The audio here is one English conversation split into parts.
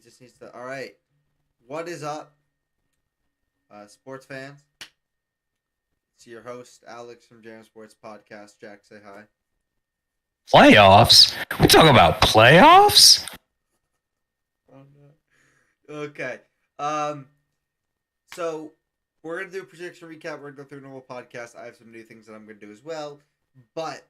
just needs to. All right. What is up, sports fans? It's your host, Alex from JAMSports podcast. Jack, say hi. Playoffs? We talk about playoffs? Oh, no. Okay. So we're going to do a prediction recap. We're going to go through a normal podcast. I have some new things that I'm going to do as well. But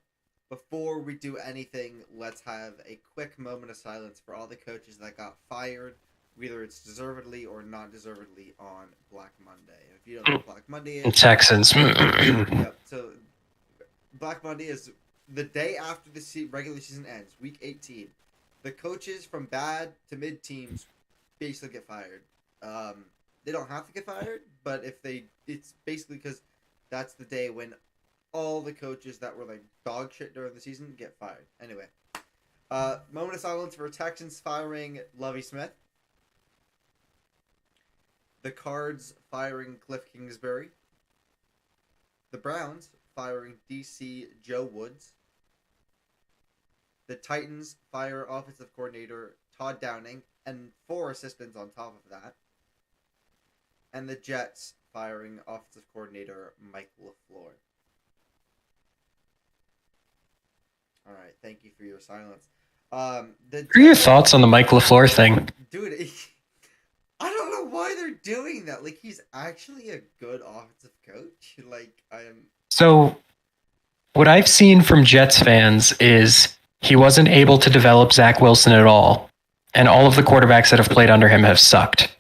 before we do anything, let's have a quick moment of silence for all the coaches that got fired, whether it's deservedly or not deservedly, on Black Monday. And if you don't know what Black Monday is... Texans. Yep, so Black Monday is the day after the regular season ends, week 18. The coaches from bad to mid teams basically get fired. They don't have to get fired, but it's basically because that's the day when all the coaches that were like dog shit during the season get fired. Anyway, moment of silence for Texans firing Lovie Smith. The Cards firing Cliff Kingsbury. The Browns firing DC Joe Woods. The Titans fire offensive coordinator Todd Downing and 4 assistants on top of that. And the Jets firing offensive coordinator Mike LaFleur. All right, thank you for your silence. What are your thoughts on the Mike LaFleur thing? Dude, I don't know why they're doing that. Like, he's actually a good offensive coach. So, what I've seen from Jets fans is he wasn't able to develop Zach Wilson at all, and all of the quarterbacks that have played under him have sucked.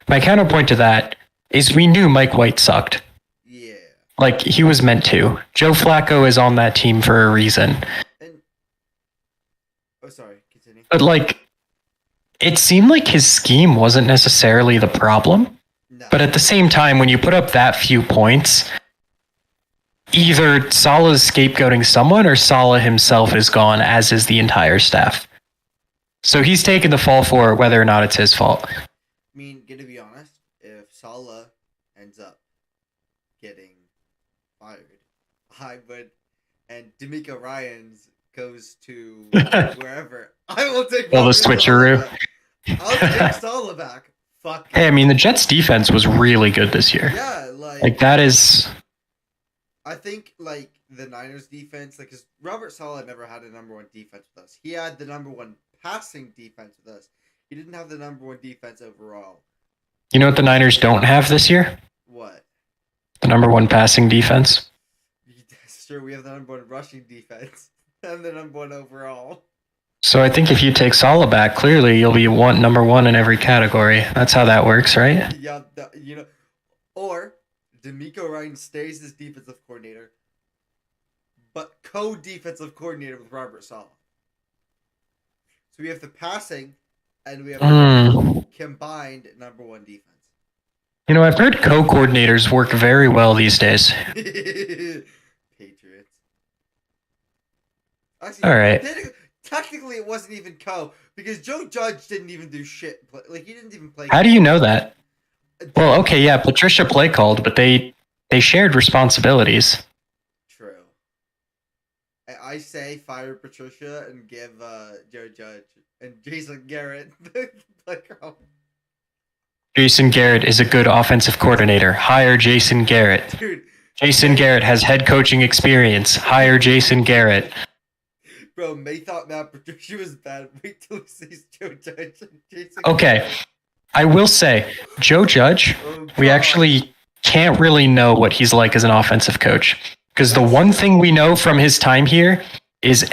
My counterpoint to that is we knew Mike White sucked. Yeah. Like, he was meant to. Joe Flacco is on that team for a reason. Sorry, continue. But, like, it seemed like his scheme wasn't necessarily the problem. No. But at the same time, when you put up that few points, either Salah's scapegoating someone or Salah himself is gone, as is the entire staff. So he's taken the fall for it, whether or not it's his fault. I mean, to be honest, if Salah ends up getting fired, I would, and D'Amico Ryans goes to wherever, I will take the switcheroo. I'll take Salah back. Fuck. Hey, I mean, the Jets' defense was really good this year. Yeah, like that is. I think like the Niners' defense, like, because Robert Saleh never had a number 1 defense with us. He had the number 1 passing defense with us. He didn't have the number 1 defense overall. You know what the Niners don't have this year? What? The number 1 passing defense. Sure, we have the number 1 rushing defense and the number 1 overall. So I think if you take Salah back, clearly you'll be number 1 in every category. That's how that works, right? Yeah, or D'Amico Ryan stays as defensive coordinator, but co-defensive coordinator with Robert Saleh. So we have the passing, and we have combined number 1 defense. You know, I've heard co-coordinators work very well these days. Patriots. Actually, all right. Technically, it wasn't even because Joe Judge didn't even do shit. Like, he didn't even play. How do you know that? Well, okay, yeah, Patricia play called, but they shared responsibilities. True. I say fire Patricia and give Joe Judge and Jason Garrett the play call. Jason Garrett is a good offensive coordinator. Hire Jason Garrett. Dude. Jason Garrett has head coaching experience. Hire Jason Garrett. Bro, May thought Matt Patricia was bad. Wait till he sees Joe Judge and Jason Okay. Garrett. I will say, Joe Judge, we actually can't really know what he's like as an offensive coach. Because the one thing we know from his time here is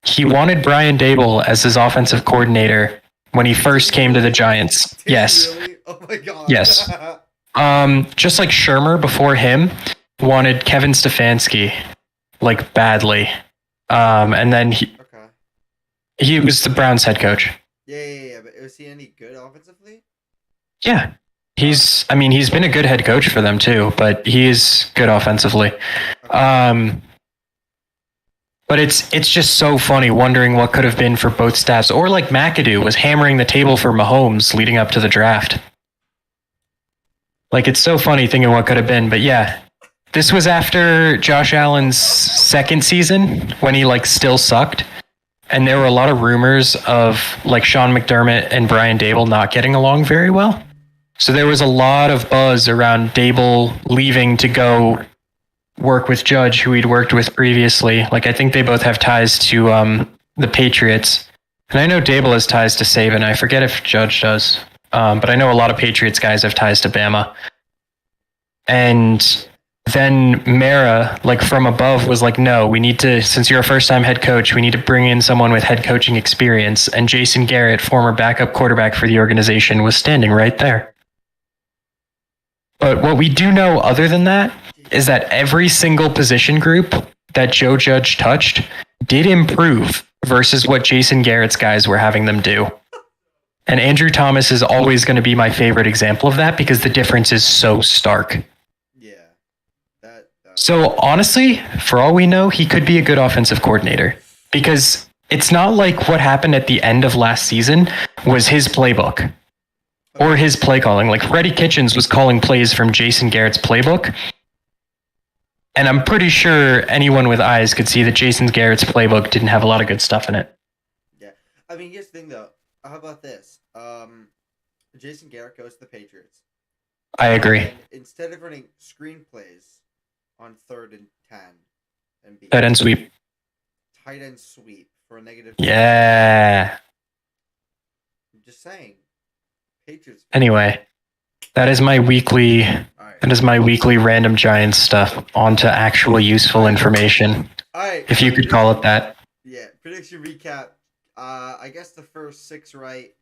he wanted Brian Daboll as his offensive coordinator when he first came to the Giants. Yes. Really? Oh my god. Yes. Just like Shermer before him wanted Kevin Stefanski, like, badly. And then he was the Browns head coach. Yeah. But was he any good offensively? Yeah. He's been a good head coach for them too, but he is good offensively. Okay. But it's just so funny wondering what could have been for both staffs. Or like McAdoo was hammering the table for Mahomes leading up to the draft. Like, it's so funny thinking what could have been. But yeah, this was after Josh Allen's second season when he like still sucked. and there were a lot of rumors of like Sean McDermott and Brian Dable not getting along very well. So there was a lot of buzz around Dable leaving to go work with Judge, who he'd worked with previously. Like, I think they both have ties to the Patriots. And I know Dable has ties to Saban. I forget if Judge does. But I know a lot of Patriots guys have ties to Bama. And then Mara, like from above, was like, no, we need to, since you're a first-time head coach, we need to bring in someone with head coaching experience. And Jason Garrett, former backup quarterback for the organization, was standing right there. But what we do know other than that is that every single position group that Joe Judge touched did improve versus what Jason Garrett's guys were having them do. And Andrew Thomas is always going to be my favorite example of that because the difference is so stark. Yeah. So honestly, for all we know, he could be a good offensive coordinator because it's not like what happened at the end of last season was his playbook or his play calling. Like Freddie Kitchens was calling plays from Jason Garrett's playbook. And I'm pretty sure anyone with eyes could see that Jason Garrett's playbook didn't have a lot of good stuff in it. Yeah. I mean, here's the thing, though. How about this? Jason Garrett goes to the Patriots. I agree. And instead of running screenplays on 3rd and 10 and B, tight end sweep for a negative. Yeah. I'm just saying. Patriots. Anyway, that is my weekly. That is my weekly random Giants stuff. On to actual useful information. All right. If you could call it that. Yeah. Prediction recap. I guess the first 6 right.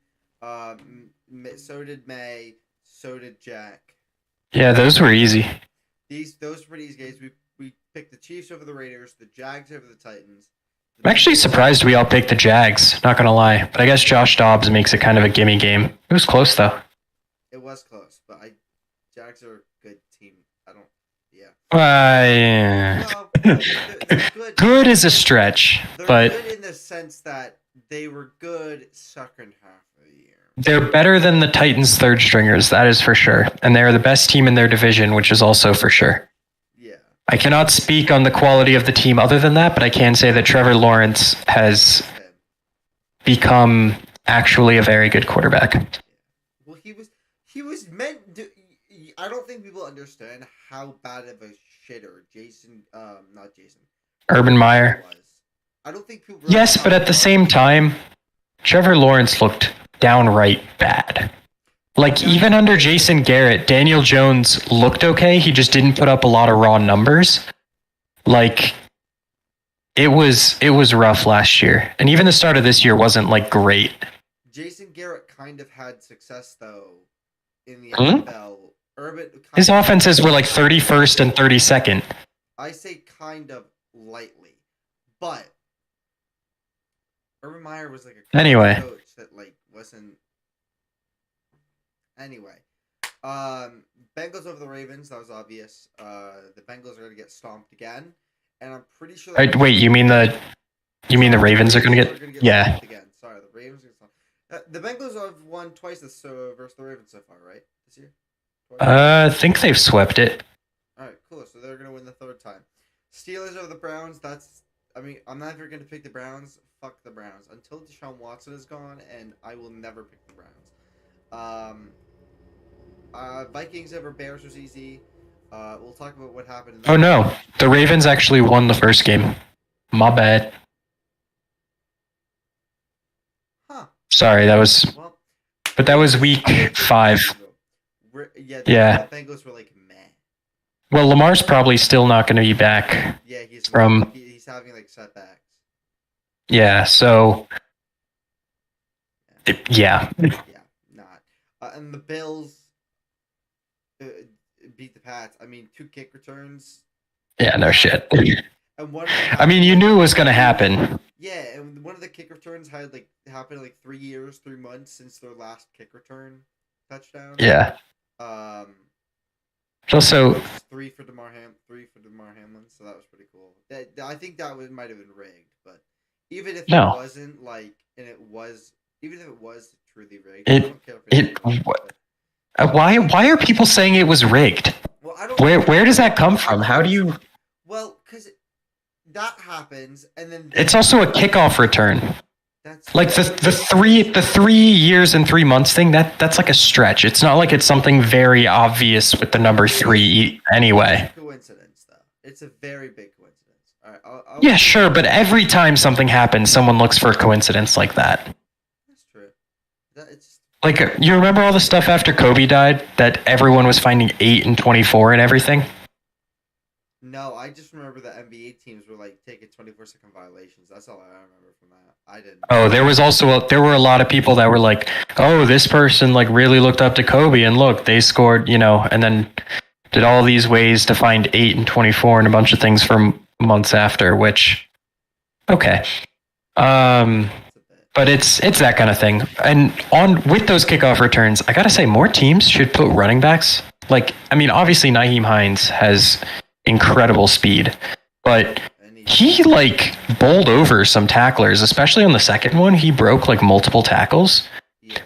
So did May. So did Jack. Yeah, those were easy. Those were pretty easy games. We picked the Chiefs over the Raiders, the Jags over the Titans. I'm actually surprised we all picked the Jags. Not gonna lie, but I guess Josh Dobbs makes it kind of a gimme game. It was close though. It was close, but Jags are a good team. Yeah. Well, they're good. Good is a stretch, They're but good in the sense that they were good second half of the year. they're better than the Titans' third stringers, that is for sure. And they are the best team in their division, which is also for sure. Yeah. I cannot speak on the quality of the team other than that, but I can say that Trevor Lawrence has become actually a very good quarterback. Well, he was meant to. I don't think people understand how bad of a shitter Urban Meyer was. I don't think people. Yes, but at the same time, Trevor Lawrence looked downright bad. Like, even under Jason Garrett, Daniel Jones looked okay. He just didn't put up a lot of raw numbers. Like, it was rough last year. And even the start of this year wasn't, like, great. Jason Garrett kind of had success, though, in the NFL. His offenses were, like, 31st and 32nd. I say kind of lightly. But Urban Meyer was, like, a coach that, like, wasn't... Anyway, Bengals over the Ravens. That was obvious. The Bengals are going to get stomped again, and I'm pretty sure. Wait, you mean the Ravens are going to get? Yeah. Again. Sorry, the Ravens are going to stomped. The Bengals have won twice versus the Ravens so far, right? This year. Twice? I think they've swept it. All right, cool. So they're going to win the 3rd time. Steelers over the Browns. I'm not ever going to pick the Browns. Fuck the Browns until Deshaun Watson is gone, and I will never pick the Browns. Vikings over Bears was easy. We'll talk about what happened. Oh no, the Ravens actually won the first game. My bad. Huh. Sorry, that was week 5. Yeah. The Bengals were like meh. Well, Lamar's probably still not going to be back. Yeah, he's having like setbacks. Yeah, so yeah. Not. And the Bills beat the Pats. I mean, 2 kick returns. Yeah, no shit. And I mean, you knew it was going to happen. Yeah, and one of the kick returns had happened 3 years, 3 months since their last kick return touchdown. Yeah. Also 3 for Damar Hamlins, so that was pretty cool. I think that might have been rigged, but even if it wasn't even if it was truly rigged, I don't care if why are people saying it was rigged? Well, I don't. Where does that come from? How do you? Well, because that happens, and then It's also a kickoff return. that's Like the 3 years and 3 months thing, that's like a stretch. It's not like it's something very obvious with the number 3 anyway. It's a coincidence, though. It's a very big coincidence. All right, Yeah, sure, but every time something happens, someone looks for a coincidence like that. That's true. It's Like, you remember all the stuff after Kobe died that everyone was finding 8 and 24 and everything? No, I just remember the NBA teams were like taking 24-second violations. That's all I remember from that. I didn't. Oh, there were a lot of people that were like, "Oh, this person like really looked up to Kobe, and look, they scored, and then did all these ways to find 8 and 24 and a bunch of things from months after." Which, okay, but it's that kind of thing. And with those kickoff returns, I gotta say, more teams should put running backs. Like, I mean, obviously Nyheim Hines has incredible speed, but he like bowled over some tacklers, especially on the second one. He broke like multiple tackles.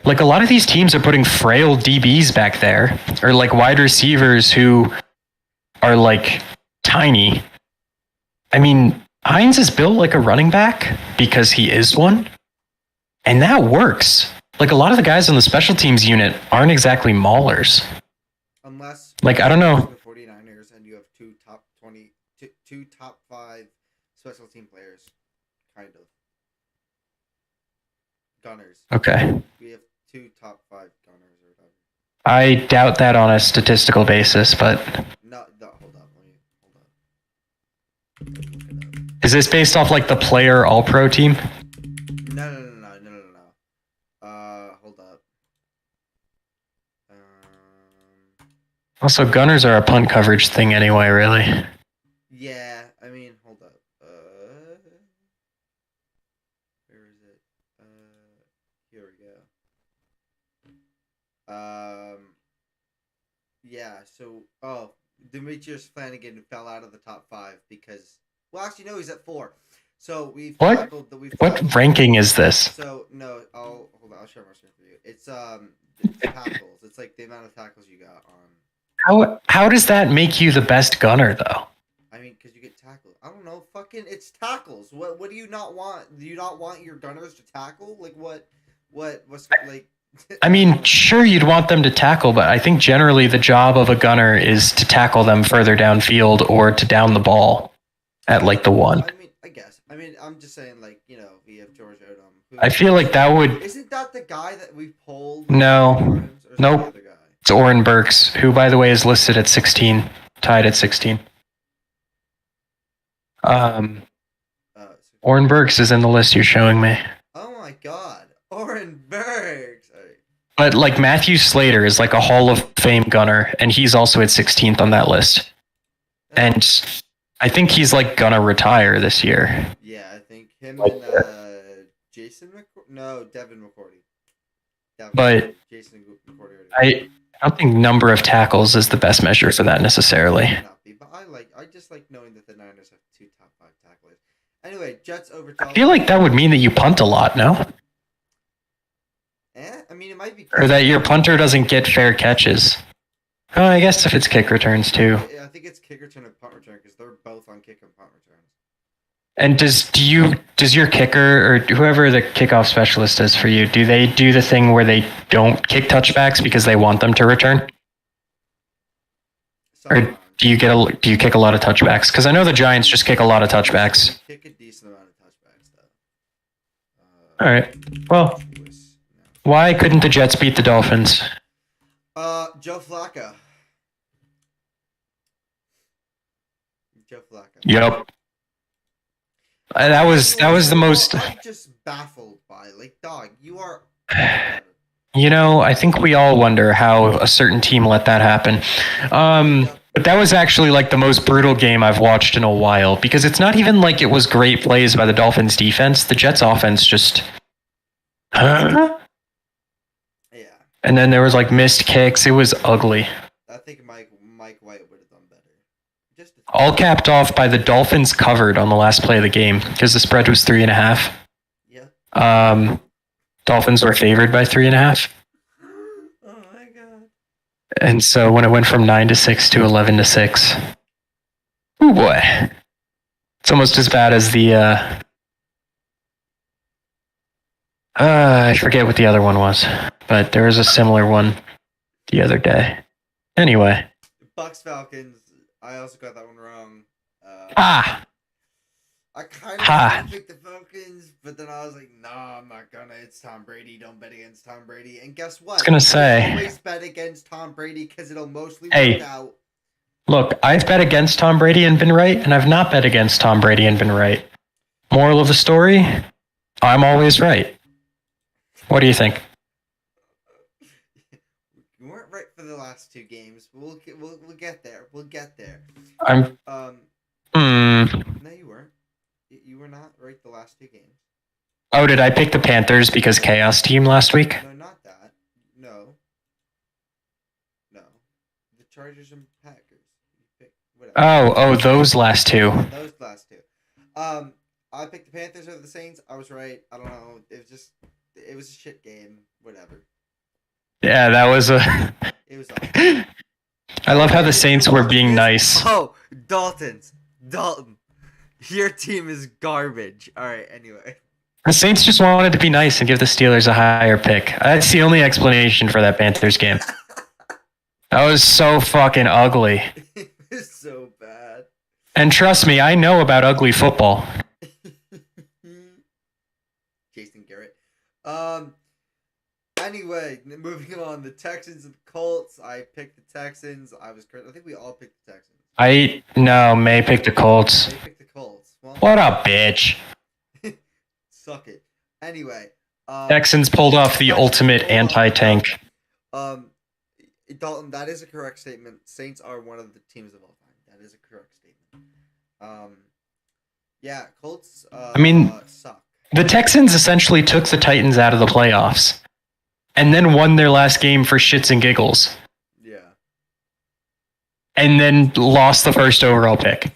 Like, a lot of these teams are putting frail DBs back there, or like wide receivers who are like tiny. I mean, Hines is built like a running back because he is one, and that works. Like, a lot of the guys on the special teams unit aren't exactly maulers. Unless, like, I don't know. The 49ers and you have two top 5 special team players, kind of. Gunners. Okay. We have 2 top 5 gunners or whatever. I doubt that on a statistical basis, but... No, hold up. Look it up. Is this based off like the player all-pro team? No. Hold up. Also, gunners are a punt coverage thing anyway, really. Yeah, I mean, hold up. Where is it? Here we go. Yeah, so, Demetrius Flanagan fell out of the top 5 because, well, actually, no, he's at 4. So we've tackled the. What ranking is this? So no, hold on. I'll share my screen for you. It's tackles. It's like the amount of tackles you got on. How does that make you the best gunner though? I mean, because you get tackled. I don't know. Fucking, it's tackles. What do you not want? Do you not want your gunners to tackle? Like what's like? I mean, sure, you'd want them to tackle, but I think generally the job of a gunner is to tackle them further downfield or to down the ball at like the 1. I mean, I guess. I mean, I'm just saying, like, we have George Odom. I feel like that would... Isn't that the guy that we pulled? No. Nope. It's Oren Burks, who, by the way, is listed at 16. Tied at 16. Oren Burks is in the list you're showing me. Oh my god. Oren Burks! But, like, Matthew Slater is, like, a Hall of Fame gunner, and he's also at 16th on that list. And... I think he's like gonna retire this year. Yeah, I think him and Devin McCourty. But Jason McCourty. I don't think number of tackles is the best measure for that necessarily. But I just like knowing that the Niners have 2 top 5 tacklers. Anyway, Jets over Dolphins. I feel like that would mean that you punt a lot, no? I mean, it might be. Or that your punter doesn't get fair catches. Oh, I guess if it's kick returns too. I think it's kick return and punt return because they're both on kick and punt returns. And does your kicker or whoever the kickoff specialist is for you, do they do the thing where they don't kick touchbacks because they want them to return? Sometimes. Or do you kick a lot of touchbacks? Because I know the Giants just kick a lot of touchbacks. Kick a decent amount of touchbacks though. All right. Well, why couldn't the Jets beat the Dolphins? Joe Flacco. Yep. That was the most. I'm just baffled by, like, dog. You are. I think we all wonder how a certain team let that happen. But that was actually like the most brutal game I've watched in a while because it's not even like it was great plays by the Dolphins defense. The Jets offense just. Yeah. And then there was like missed kicks. It was ugly. I think Mike White would have done better. All capped off by the Dolphins covered on the last play of the game because the spread was 3.5. Yeah. Dolphins were favored by 3.5. Oh my god. And so when it went from 9-6 to 11-6, oh boy, It's almost as bad as the I forget what the other one was, but there was a similar one the other day. Anyway. Bucks Falcons. I also got that one wrong. I kind of want to pick the Falcons, but then I was like, nah, I'm not gonna. It's Tom Brady. Don't bet against Tom Brady. And guess what? I was gonna say, always bet against Tom Brady because it'll mostly work out. Look, I've bet against Tom Brady and been right, and I've not bet against Tom Brady and been right. Moral of the story, I'm always right. What do you think? You weren't right for the last two games. We'll get there. We'll get there. No, you weren't. You were not right the last two games. Oh, did I pick the Panthers because Chaos Team last week? No, not that. No. The Chargers and Packers. Oh, those last two. Those last two. I picked the Panthers over the Saints. I was right. I don't know. It was a shit game. Whatever. Yeah, that was a. It was awful. I love how the Saints were being nice. Oh, Dalton. Your team is garbage. All right, anyway. The Saints just wanted to be nice and give the Steelers a higher pick. That's the only explanation for that Panthers game. That was so fucking ugly. It was so bad. And trust me, I know about ugly football. Jason Garrett. Anyway, moving on. The Texans and Colts. I picked the Texans. I was correct. I think we all picked the Texans. May picked the Colts. May picked the Colts. Well, what a bitch. Suck it. Anyway. Texans pulled off the ultimate anti-tank. Dalton, that is a correct statement. Saints are one of the teams of all time. That is a correct statement. Yeah, Colts suck. The Texans essentially took the Titans out of the playoffs and then won their last game for shits and giggles. Yeah. And then lost the first overall pick.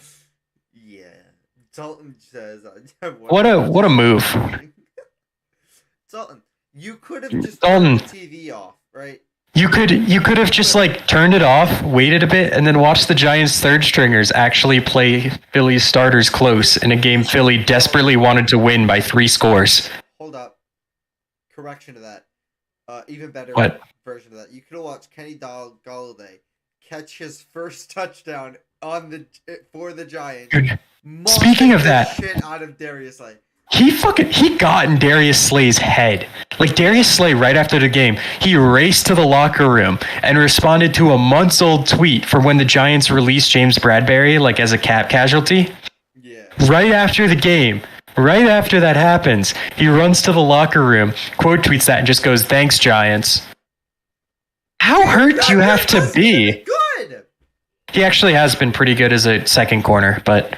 Yeah. Dalton says... What a move. Dalton, you could have just turned the TV off, right? You could have just turned it off, waited a bit, and then watched the Giants' third stringers actually play Philly's starters close in a game Philly desperately wanted to win by 3 scores. Hold up. Correction to that. Even better version of that. You could have watched Kenny Golladay catch his first touchdown for the Giants. Dude, speaking of that, shit out of Darius Slay. He got in Darius Slay's head. Darius Slay, right after the game, he raced to the locker room and responded to a months-old tweet from when the Giants released James Bradberry, as a cap casualty. Yeah. Right after the game, right after that happens, he runs to the locker room, quote tweets that, and just goes, "Thanks, Giants." How hurt do you have to be? Good. He actually has been pretty good as a second corner, but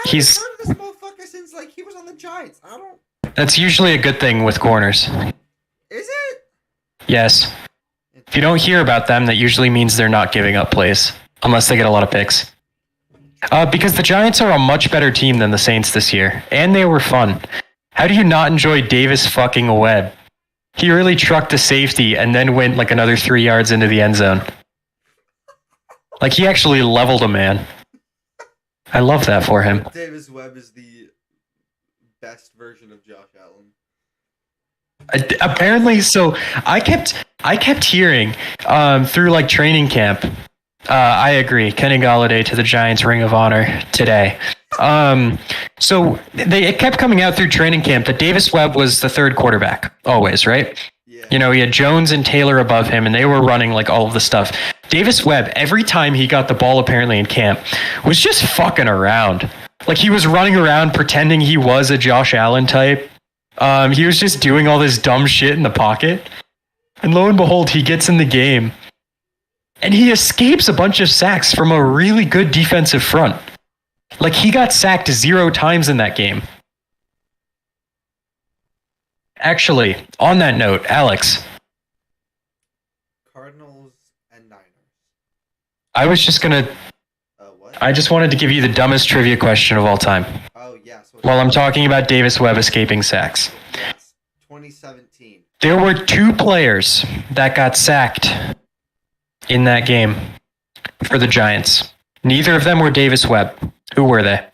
he's... heard of this motherfucker since he was on the Giants. I don't... That's usually a good thing with corners. Is it? Yes. If you don't hear about them, that usually means they're not giving up plays, unless they get a lot of picks. Because the Giants are a much better team than the Saints this year, and they were fun. How do you not enjoy Davis fucking Webb? He really trucked a safety and then went another 3 yards into the end zone. He actually leveled a man. I love that for him. Davis Webb is the best version of Josh Allen. Apparently, so I kept hearing through training camp. I agree. Kenny Golladay to the Giants Ring of Honor today. So it kept coming out through training camp that Davis Webb was the third quarterback always, right? Yeah. He had Jones and Taylor above him, and they were running all of the stuff. Davis Webb, every time he got the ball apparently in camp, was just fucking around. He was running around pretending he was a Josh Allen type. He was just doing all this dumb shit in the pocket. And lo and behold, he gets in the game. And he escapes a bunch of sacks from a really good defensive front. He got sacked 0 times in that game. Actually, on that note, Alex. Cardinals and Niners. I just wanted to give you the dumbest trivia question of all time. Oh, yes. While I'm talking about Davis Webb escaping sacks. Yes, 2017. There were 2 players that got sacked in that game for the Giants. Neither of them were Davis Webb. Who were they?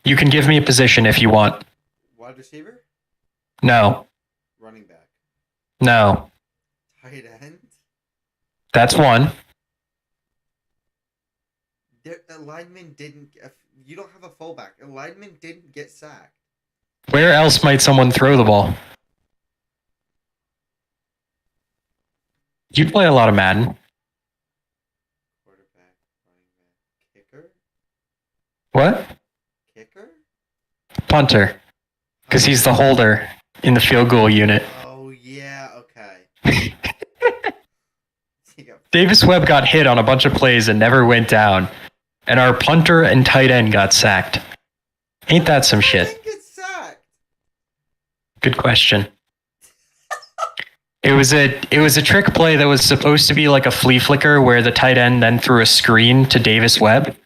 You can give me a position if you want. Wide receiver? No. Running back? No. Tight end? That's one. A lineman didn't... You don't have a fullback. A lineman didn't get sacked. Where else might someone throw the ball? You play a lot of Madden. Quarterback, running back, kicker? What? Kicker? Punter. Because he's the holder in the field goal unit. Oh, yeah, okay. Davis Webb got hit on a bunch of plays and never went down. And our punter and tight end got sacked. Ain't that some shit? Didn't get sacked. Good question. It was a trick play that was supposed to be like a flea flicker where the tight end then threw a screen to Davis Webb.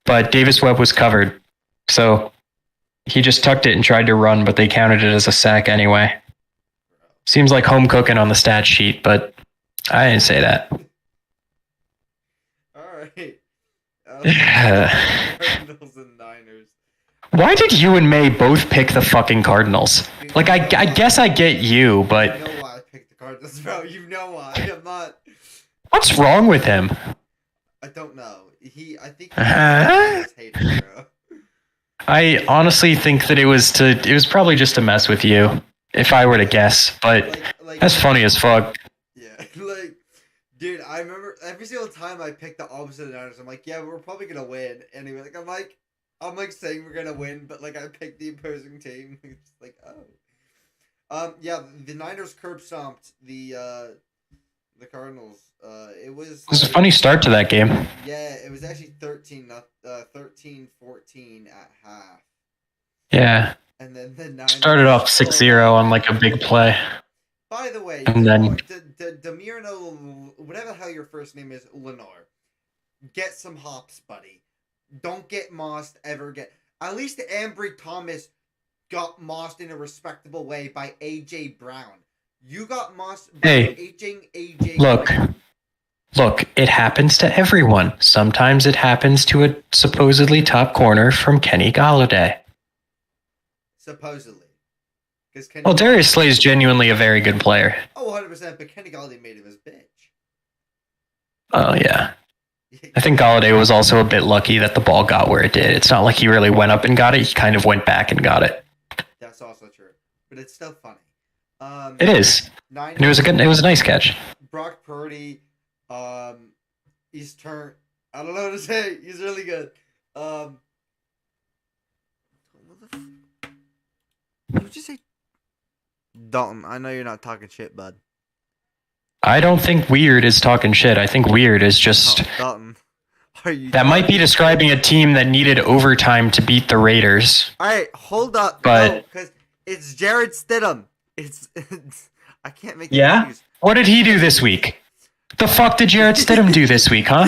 But Davis Webb was covered. So he just tucked it and tried to run, but they counted it as a sack anyway. Seems like home cooking on the stat sheet, but I didn't say that. All right. Cardinals and Niners. Why did you and May both pick the fucking Cardinals? Like, I guess I get you, but... You know why I picked the Cardinals, bro. You know why. I'm not... What's wrong with him? I don't know. I think he's hated, bro. I honestly think that it was probably just to mess with you, if I were to guess, but that's funny as fuck. Yeah, dude, I remember every single time I picked the opposite of the Niners, I'm like, yeah, we're probably gonna win. Anyway, I'm saying we're gonna win, but I picked the opposing team. It's like, oh. Yeah, the Niners curb stomped the Cardinals. It was a funny start to that game. Yeah, it was actually 13-14 at half. Yeah. And then the Niners started off 6-0 on a big play. By the way, and then Damar, whatever the hell your first name is, Lenore, get some hops, buddy. Don't get mossed ever again. At least Ambry Thomas got mossed in a respectable way by AJ Brown. You got mossed by AJ. Look, it happens to everyone. Sometimes it happens to a supposedly top corner from Kenny Golladay. Supposedly. Well, Darius Slay is genuinely a very good player. Oh, 100%, but Kenny Golladay made him his bitch. Oh, yeah. I think Golladay was also a bit lucky that the ball got where it did. It's not like he really went up and got it. He kind of went back and got it. That's also true. But it's still funny. It is. And it was a nice catch. Brock Purdy, he's turned. I don't know what to say. He's really good. What did you say? Dalton, I know you're not talking shit, bud. I don't think weird is talking shit. I think weird is just... Dalton, that might be describing a team that needed overtime to beat the Raiders. Alright, hold up. But... No, because it's Jared Stidham. It's I can't make Yeah? excuse. What did he do this week? The fuck did Jared Stidham do this week, huh?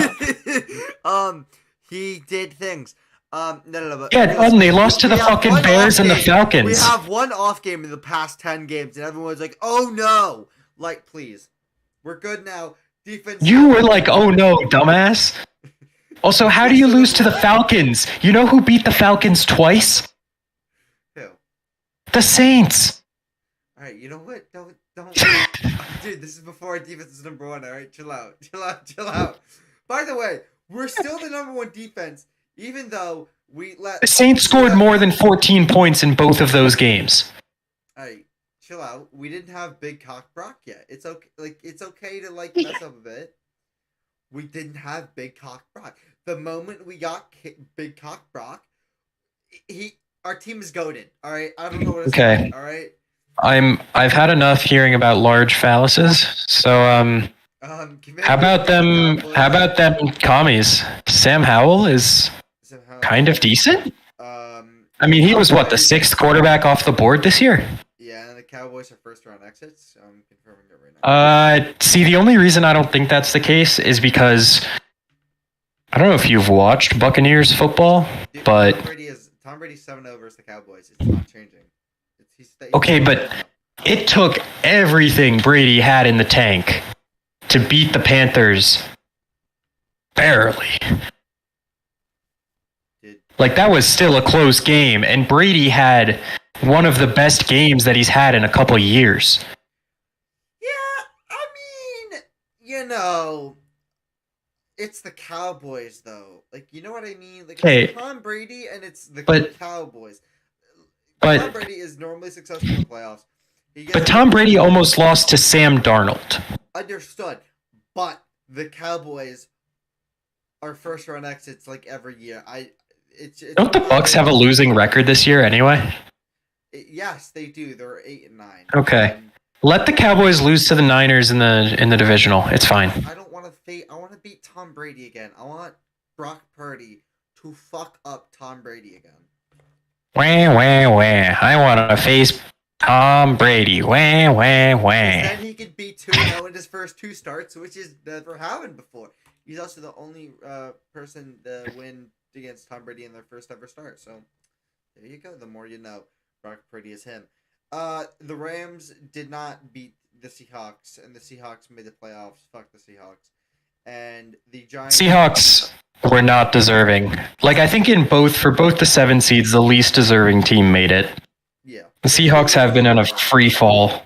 He did things. No. But yeah, they lost to the fucking Bears and the Falcons. We have one off game in the past 10 games, and everyone's like, oh no. Please. We're good now. Defense. You were like, oh no, dumbass. Also, how do you lose to the Falcons? You know who beat the Falcons twice? Who? The Saints. Alright, you know what? Don't. Dude, this is before our defense is number one, alright? Chill out. By the way, we're still the number one defense, even though we let... The Saints scored more than 14 points in both of those games. Alright, chill out. We didn't have Big Cock Brock yet. It's okay, it's okay to, mess up a bit. We didn't have Big Cock Brock. The moment we got Big Cock Brock, our team is goated, alright? I don't know what to say, alright? I've had enough hearing about large phalluses. So how about them commies? Sam Howell is kind of decent. I mean, he was the 6th quarterback off the board this year. Yeah, and the Cowboys are first round exits. So I'm confirming it right now. See, the only reason I don't think that's the case is because I don't know if you've watched Buccaneers football, but Tom Brady's 7-0 versus the Cowboys. It's not changing. Okay, but it took everything Brady had in the tank to beat the Panthers. Barely. Like, that was still a close game, and Brady had one of the best games that he's had in a couple of years. Yeah, I mean, it's the Cowboys, though. Like, you know what I mean? Like, it's Tom Brady, and it's the Cowboys. Tom Brady is normally successful in the playoffs. But Tom Brady almost lost to Sam Darnold. Understood. But the Cowboys are first-round exits, like, every year. Don't the Bucs have a losing record this year anyway? Yes, they do. They're 8-9. Okay. Let the Cowboys lose to the Niners in the divisional. It's fine. I don't want to I want to beat Tom Brady again. I want Brock Purdy to fuck up Tom Brady again. Wah. I want to face Tom Brady. Wah. Then he could be 2-0 in his first 2 starts, which is never happened before. He's also the only person to win against Tom Brady in their first ever start. So there you go. The more you know. Brock Purdy is him. The Rams did not beat the Seahawks, and the Seahawks made the playoffs. Fuck the Seahawks. And the Giants... Seahawks were not deserving. Like, I think for both the 7 seeds, the least deserving team made it. Yeah. The Seahawks have been on a free fall.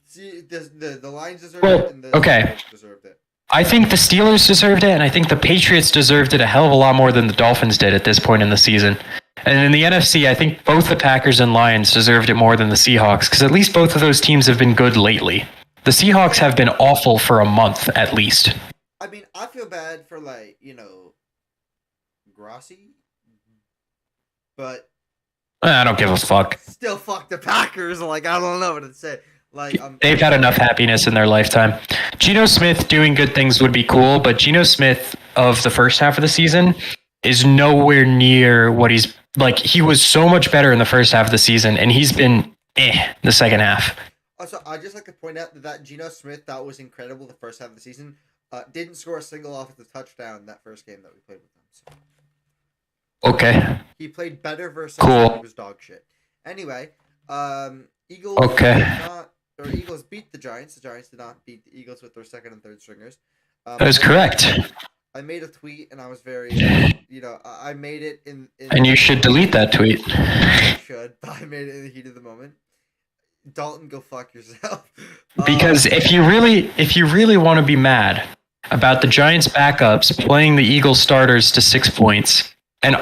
See, the Lions deserved it, and the Seahawks deserved it. I think the Steelers deserved it, and I think the Patriots deserved it a hell of a lot more than the Dolphins did at this point in the season. And in the NFC, I think both the Packers and Lions deserved it more than the Seahawks, because at least both of those teams have been good lately. The Seahawks have been awful for a month, at least. I mean, I feel bad for, Grossi, but... I don't give a fuck. Still fuck the Packers, I don't know what to say. They've had enough happiness in their lifetime. Geno Smith doing good things would be cool, but Geno Smith of the first half of the season is nowhere near what he's... he was so much better in the first half of the season, and he's been the second half. Also, I'd just like to point out that Geno Smith, that was incredible the first half of the season, didn't score a single offensive touchdown that first game that we played with them. So. Okay. He played better versus cool. He was dog shit. Anyway, Eagles Eagles beat the Giants. The Giants did not beat the Eagles with their second and third stringers. That is correct. I made a tweet and I was very, I made it in and you should delete that tweet. I should, but I made it in the heat of the moment. Dalton, go fuck yourself. Because if you really want to be mad about the Giants backups playing the Eagles starters to 6 points and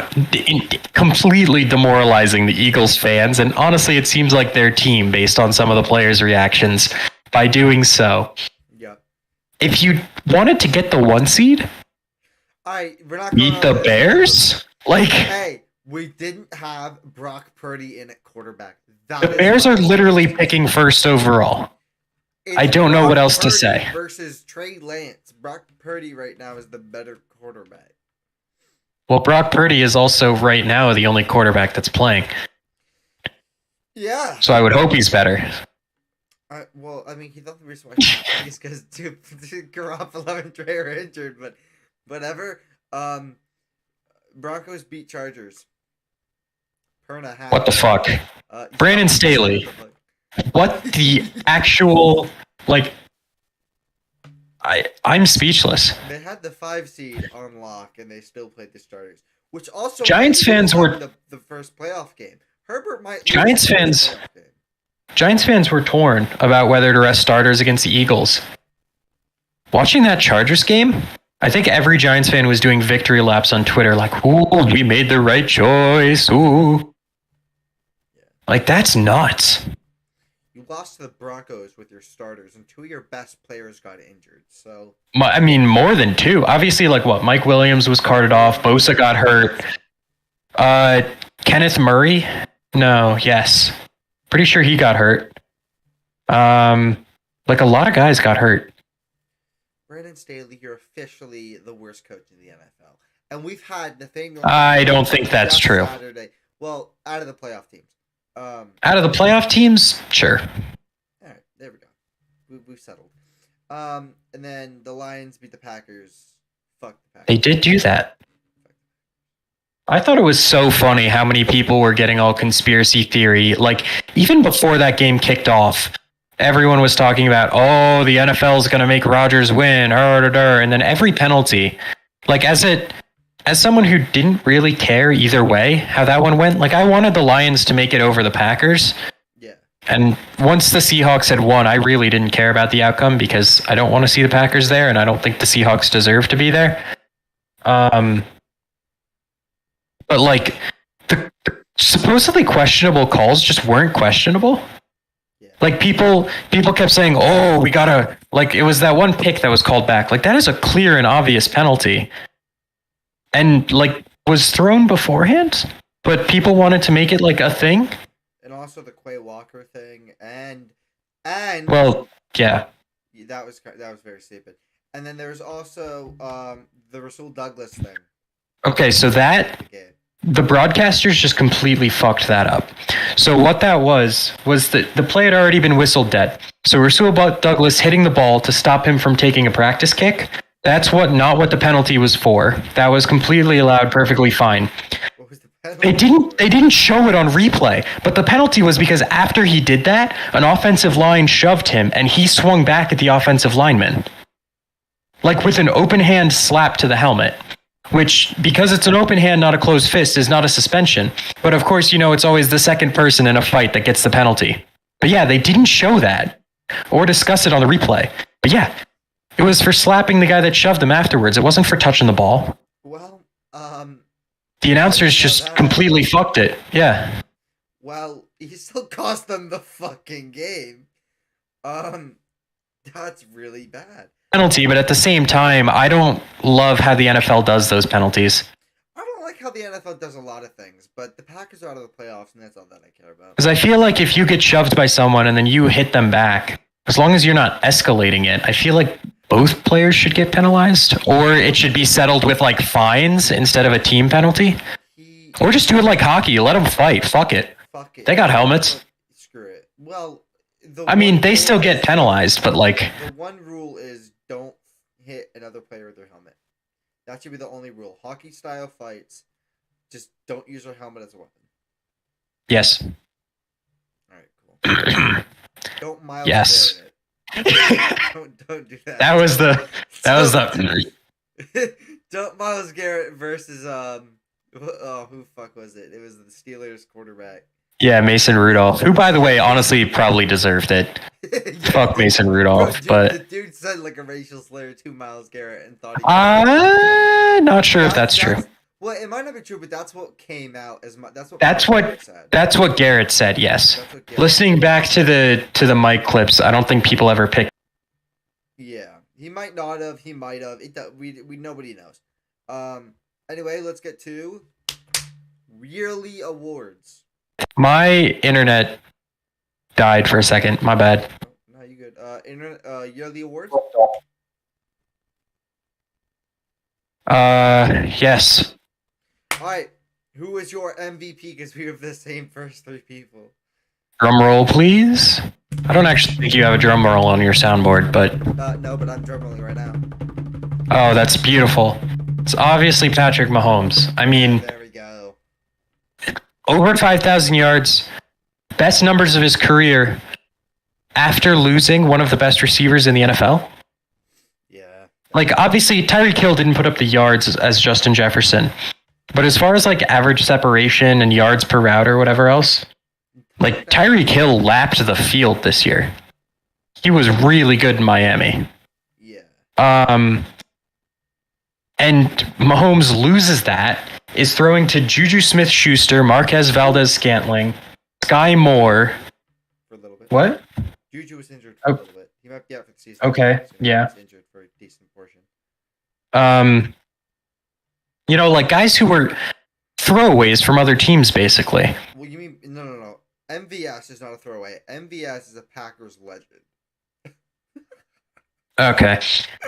completely demoralizing the Eagles fans, and honestly it seems like their team based on some of the players' reactions by doing so. Yeah. If you wanted to get the 1 seed, we're not beat the Bears? Hey, we didn't have Brock Purdy in at quarterback. The Bears are literally picking first overall. I don't know what else to say. Versus Trey Lance. Brock Purdy right now is the better quarterback. Well, Brock Purdy is also right now the only quarterback that's playing. Yeah. So I would hope he's better. He's the only reason why he's because Garoppolo and Trey are injured, but whatever. Broncos beat Chargers. What the fuck? Brandon Staley. What the actual, I'm speaceless. They had the 5 seed on lock, and they still played the starters. Which also Giants fans were the first playoff game. Herbert might. Giants fans were torn about whether to rest starters against the Eagles. Watching that Chargers game, I think every Giants fan was doing victory laps on Twitter, "Ooh, we made the right choice." Ooh, that's nuts. You lost to the Broncos with your starters, and 2 of your best players got injured. So I mean, more than 2. Obviously, Mike Williams was carted off. Bosa got hurt. Kenneth Murray? No, yes. Pretty sure he got hurt. A lot of guys got hurt. Brandon Staley, you're officially the worst coach in the NFL. And we've had Nathaniel... I don't think that's true. Saturday. Well, out of the playoff teams. Out of the playoff teams? Sure. All right, there we go. We've settled. And then the Lions beat the Packers. Fuck the Packers. They did do that. I thought it was so funny how many people were getting all conspiracy theory. Even before that game kicked off, everyone was talking about, the NFL's going to make Rodgers win. And then every penalty, as it as someone who didn't really care either way how that one went, like I wanted the Lions to make it over the Packers. Yeah. And once the Seahawks had won, I really didn't care about the outcome because I don't want to see the Packers there, and I don't think the Seahawks deserve to be there. But like the supposedly questionable calls just weren't questionable. Yeah. Like people kept saying, "Oh, we gotta," like it was that one pick that was called back. Like that is a clear and obvious penalty, and like was thrown beforehand, but people wanted to make it like a thing. And also the Quay Walker thing, and well, yeah, that was very stupid. And then there's also the Rasul Douglas thing. Okay, so that the broadcasters just completely fucked that up. So what that was that the play had already been whistled dead. So Rasul Douglas hitting the ball to stop him from taking a practice kick. That's not what the penalty was for. That was completely allowed, perfectly fine. What was the penalty? They didn't show it on replay, but the penalty was because after he did that, an offensive line shoved him and he swung back at the offensive lineman. Like with an open hand slap to the helmet. Which, because it's an open hand, not a closed fist, is not a suspension. But of course, it's always the second person in a fight that gets the penalty. But yeah, they didn't show that or discuss it on the replay. But yeah, it was for slapping the guy that shoved him afterwards. It wasn't for touching the ball. Well, the announcers just completely fucked it. Yeah. Well, he still cost them the fucking game. That's really bad. Penalty, but at the same time, I don't love how the NFL does those penalties. I don't like how the NFL does a lot of things, but the Packers are out of the playoffs, and that's all that I care about. Because I feel like if you get shoved by someone and then you hit them back, as long as you're not escalating it, I feel like both players should get penalized, or it should be settled with like fines instead of a team penalty, or just do it like hockey. Let them fight. Fuck it. They got helmets. Screw it. Well, they still get penalized, but like the one rule is don't hit another player with their helmet. That should be the only rule. Hockey style fights, just don't use your helmet as a weapon. Yes. All right, cool. Don't Miles yes. Garrett. Don't do that. That was the Don't Miles Garrett versus who fuck was it? It was the Steelers quarterback. Yeah, Mason Rudolph, who, by the way, honestly probably deserved it. Yeah. Fuck Mason Rudolph, bro, but the dude said like a racial slur to Miles Garrett and thought he. Not sure if that's true. Well, it might not be true, but that's what came out as that's what Garrett said. Yes. Listening back to the mic clips, I don't think people ever picked. Yeah, he might not have. He might have. We nobody knows. Anyway, let's get to yearly awards. My internet died for a second. My bad. No, you good. Yearly awards. Yes. All right. Who is your MVP? Because we have the same first three people. Drum roll, please. I don't actually think you have a drum roll on your soundboard, but. No, but I'm drum rolling right now. Oh, that's beautiful. It's obviously Patrick Mahomes. I mean. There we go. Over 5,000 yards, best numbers of his career after losing one of the best receivers in the NFL. Yeah. Like, obviously, Tyreek Hill didn't put up the yards as Justin Jefferson. But as far as, like, average separation and yards per route or whatever else, like, Tyreek Hill lapped the field this year. He was really good in Miami. Yeah. And Mahomes loses that. Is throwing to Juju Smith-Schuster, Marquez Valdez-Scantling, Sky Moore. For a little bit. What? Juju was injured for a little bit. He might be out for the season. Okay, yeah. He was injured for a decent portion. Like guys who were throwaways from other teams, basically. Well, you mean no. MVS is not a throwaway. MVS is a Packers legend. Okay.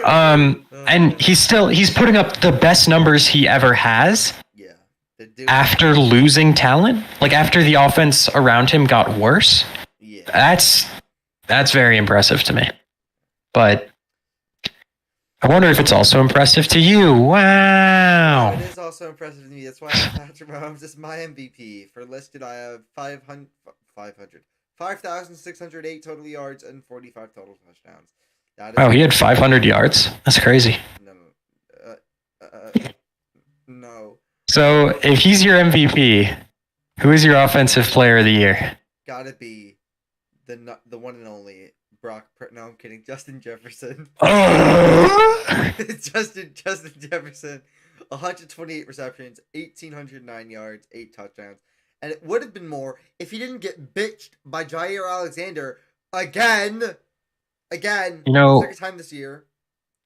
And he's putting up the best numbers he ever has. Yeah. After losing talent, like after the offense around him got worse. Yeah. That's very impressive to me. But I wonder if it's also impressive to you. Wow. It is also impressive to me. That's why Patrick Mahomes is my MVP. For listed, I have 5,608 total yards and 45 total touchdowns. He had 500 yards. That's crazy. No. So if he's your MVP, who is your offensive player of the year? Gotta be the one and only No, I'm kidding. Justin Jefferson. Justin Jefferson. 128 receptions, 1,809 yards, 8 touchdowns. And it would have been more if he didn't get bitched by Jair Alexander again. Second time this year.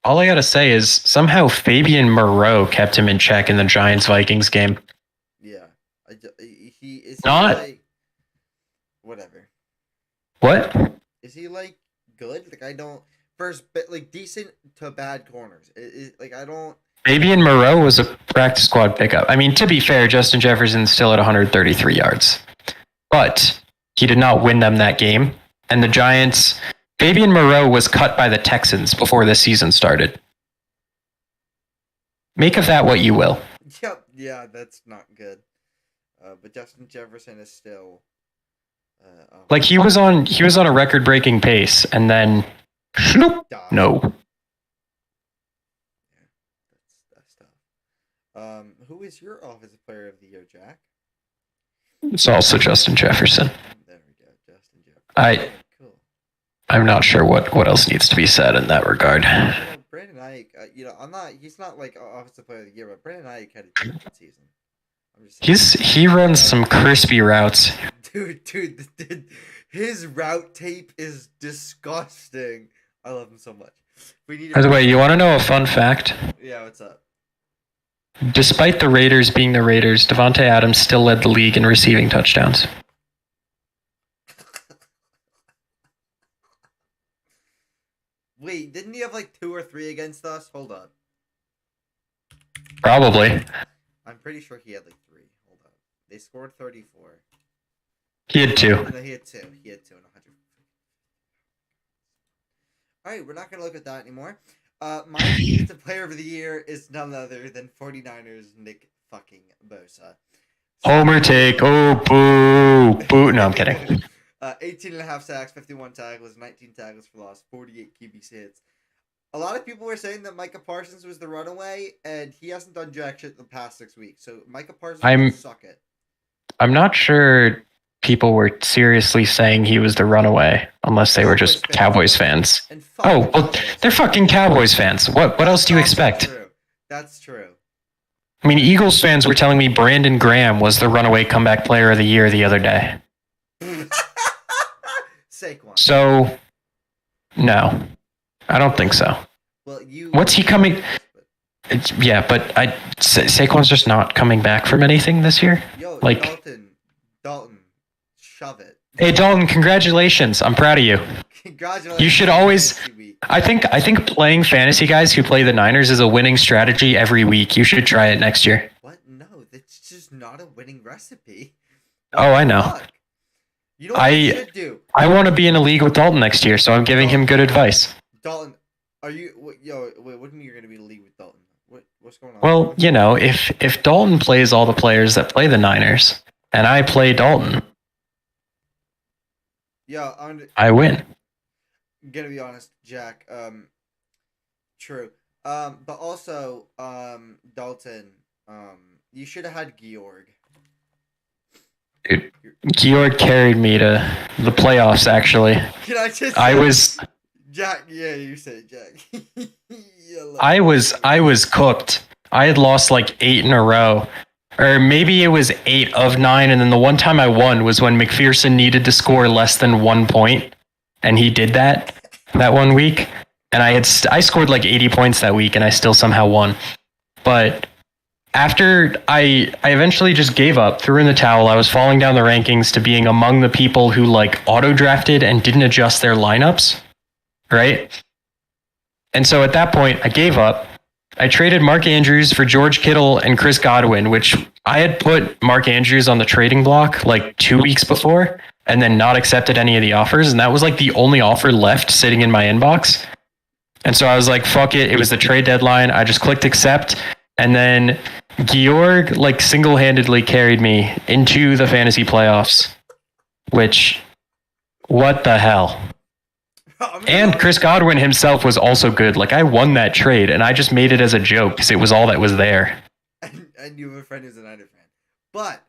All I gotta say is somehow Fabian Moreau kept him in check in the Giants-Vikings game. Yeah. He is not like, whatever. What? Is he like good? Like I don't first like decent to bad corners. Like I don't. Fabian Moreau was a practice squad pickup. I mean, to be fair, Justin Jefferson's still at 133 yards, but he did not win them that game. And the Giants. Fabian Moreau was cut by the Texans before the season started. Make of that what you will. Yep, yeah, that's not good. But Justin Jefferson is still like he was on a record-breaking pace, and then no. Yeah, that's tough. Who is your offensive player of the year, Jack? It's also Justin Jefferson. There we go, Justin Jefferson. Cool. I'm not sure what else needs to be said in that regard. Brandon Ayuk, he's not like offensive player of the year, but Brandon Ayuk had a decent season. He runs some crispy routes. Dude, his route tape is disgusting. I love him so much. By the way, you want to know a fun fact? Yeah, what's up? Despite the Raiders being the Raiders, Davante Adams still led the league in receiving touchdowns. Wait, didn't he have like 2 or 3 against us? Hold on. Probably. I'm pretty sure he had like 3. Hold on. They scored 34. He had 2. No, he had 2. He had 2 and 100. Alright, we're not going to look at that anymore. My defensive player of the year is none other than 49ers Nick fucking Bosa. Homer take. Oh, boo. Boo. No, I'm kidding. 18.5 sacks, 51 tackles, 19 tackles for loss, 48 QB hits. A lot of people were saying that Micah Parsons was the runaway, and he hasn't done jack shit the past 6 weeks. So Micah Parsons suck it. I'm not sure people were seriously saying he was the runaway, unless they were just Cowboys fans. Oh, well, they're fucking Cowboys fans. What else do you expect? That's true. I mean, Eagles fans were telling me Brandon Graham was the runaway comeback player of the year the other day. Saquon. So, no, I don't think so. Well, what's he coming? Yeah, but Saquon's just not coming back from anything this year. Yo, Dalton, shove it. Hey, Dalton, congratulations! I'm proud of you. Congratulations. You should always. I think playing fantasy guys who play the Niners is a winning strategy every week. You should try it next year. What? No, that's just not a winning recipe. Oh, I know. You know what you should do? I want to be in a league with Dalton next year, so I'm giving him good advice. Dalton, are you? What do you mean you're going to be in a league with Dalton? What's going on? Well, if Dalton plays all the players that play the Niners, and I play Dalton, yeah, I win. I'm gonna be honest, Jack. True. But also, Dalton. You should have had Georg. Dude, Georg carried me to the playoffs. Actually, I was Jack. Yeah, you said Jack. I was cooked. I had lost like 8 in a row, or maybe it was 8 of 9, and then the one time I won was when McPherson needed to score less than 1 point, and he did that 1 week, and I scored like 80 points that week, and I still somehow won. But after I eventually just gave up, threw in the towel. I was falling down the rankings to being among the people who like auto drafted and didn't adjust their lineups, right? And so at that point, I gave up. I traded Mark Andrews for George Kittle and Chris Godwin, which I had put Mark Andrews on the trading block like 2 weeks before and then not accepted any of the offers. And that was like the only offer left sitting in my inbox. And so I was like, fuck it. It was the trade deadline. I just clicked accept. And then Georg like single-handedly carried me into the fantasy playoffs, which, what the hell? And Chris Godwin himself was also good. Like, I won that trade, and I just made it as a joke because it was all that was there. and you have a friend who's a Niner fan. But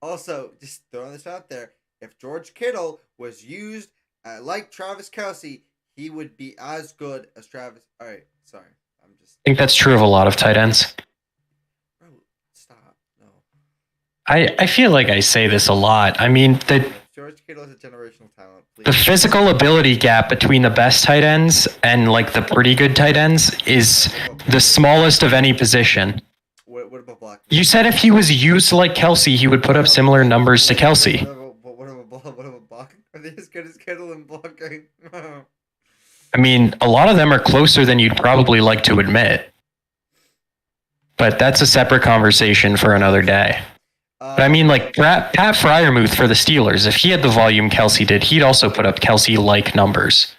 also just throwing this out there, if George Kittle was used like Travis Kelce, he would be as good as Travis. All right, sorry, I'm just. I think that's true of a lot of tight ends. Bro, stop. No. I feel like I say this a lot. I mean, George Kittle is a generational talent. Please. The physical ability gap between the best tight ends and like the pretty good tight ends is the smallest of any position. What about block? You said if he was used like Kelce, he would put up similar numbers to Kelce. What about blocking? Are they as good as Kittle in blocking? I mean, a lot of them are closer than you'd probably like to admit. But that's a separate conversation for another day. But I mean, like, Pat Freiermuth for the Steelers, if he had the volume Kelce did, he'd also put up Kelce-like numbers.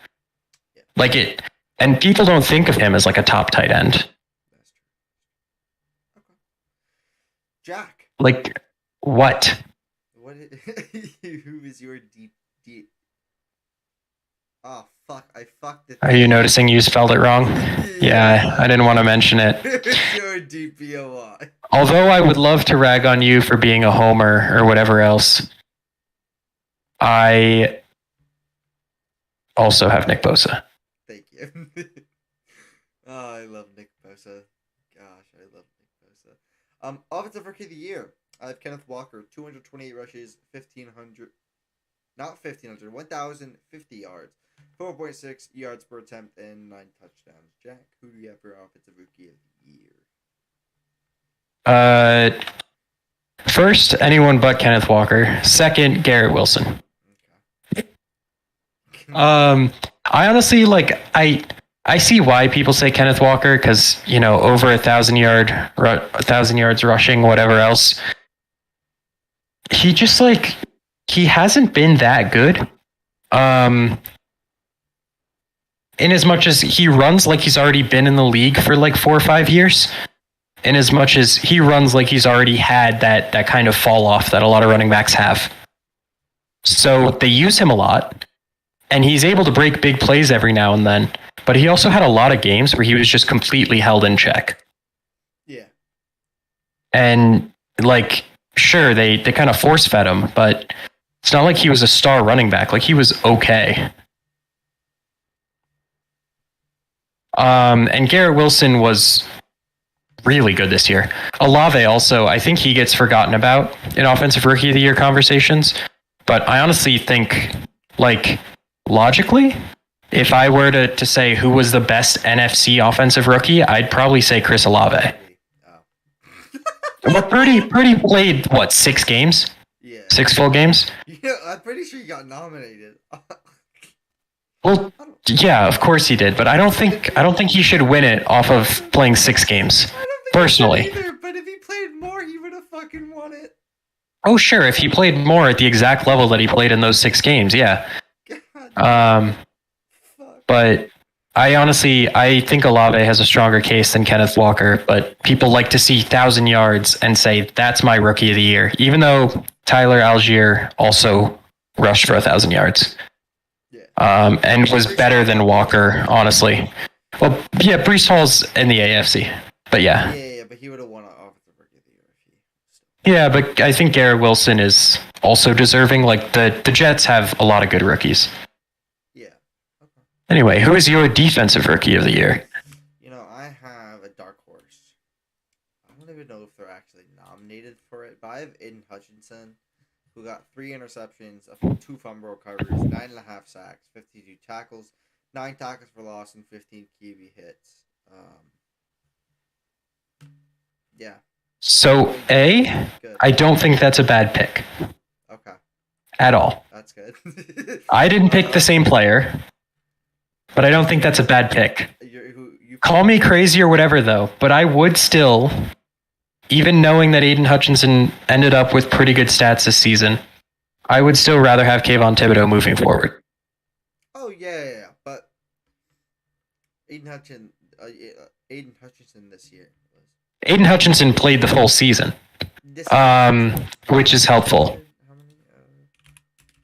Like it, and people don't think of him as like a top tight end. That's true. Okay. Jack. Like, what? Who is your deep? Oh, fuck. I fucked it. Are you noticing you spelled it wrong? Yeah, I didn't want to mention it. Your DPOI. Although I would love to rag on you for being a homer or whatever else, I also have Nick Bosa. Thank you. Oh, I love Nick Bosa. Gosh, I love Nick Bosa. Offensive Rookie of the Year. I have Kenneth Walker, 228 rushes, 1,050 yards, 4.6 yards per attempt, and 9 touchdowns. Jack, who do you have for Offensive Rookie of the Year? First, anyone but Kenneth Walker. Second, Garrett Wilson. Okay. I honestly I see why people say Kenneth Walker because over 1,000 yards rushing, whatever else. He just he hasn't been that good. In as much as he runs like he's already been in the league for 4 or 5 years. In as much as he runs like he's already had that kind of fall off that a lot of running backs have. So they use him a lot, and he's able to break big plays every now and then, but he also had a lot of games where he was just completely held in check. Yeah. And sure, they kind of force fed him, but it's not like he was a star running back. He was okay. And Garrett Wilson was really good this year. Olave also, I think he gets forgotten about in Offensive Rookie of the Year conversations. But I honestly think, logically, if I were to say who was the best NFC offensive rookie, I'd probably say Chris Olave. But Purdy played, 6 games? Yeah. 6 full games? Yeah, I'm pretty sure he got nominated. Well, yeah, of course he did, but I don't think he should win it off of playing 6 games. I don't think personally. he should either, but if he played more, he would have fucking won it. Oh, sure, if he played more at the exact level that he played in those 6 games, yeah. God. But I think Olave has a stronger case than Kenneth Walker, but people like to see 1,000 yards and say, that's my Rookie of the Year, even though Tyler Algier also rushed for 1,000 yards. And was better than Walker, honestly. Well, yeah, Breece Hall's in the AFC, but yeah. Yeah, but he would have won Offensive Rookie of the Year if he. Yeah, but I think Garrett Wilson is also deserving. The Jets have a lot of good rookies. Yeah. Okay. Anyway, who is your Defensive Rookie of the Year? I have a dark horse. I don't even know if they're actually nominated for it, but I have Aiden Hutchinson, who got 3 interceptions, 2 fumble recoveries, 9.5 sacks, 52 tackles, 9 tackles for loss, and 15 QB hits. Yeah. So, I don't think that's a bad pick. Okay. At all. That's good. I didn't pick the same player, but I don't think that's a bad pick. Call me crazy or whatever, though, but I would still, even knowing that Aiden Hutchinson ended up with pretty good stats this season, I would still rather have Kayvon Thibodeau moving forward. Oh, yeah. But Aiden Hutchinson this year. Aiden Hutchinson played the full season, which is helpful.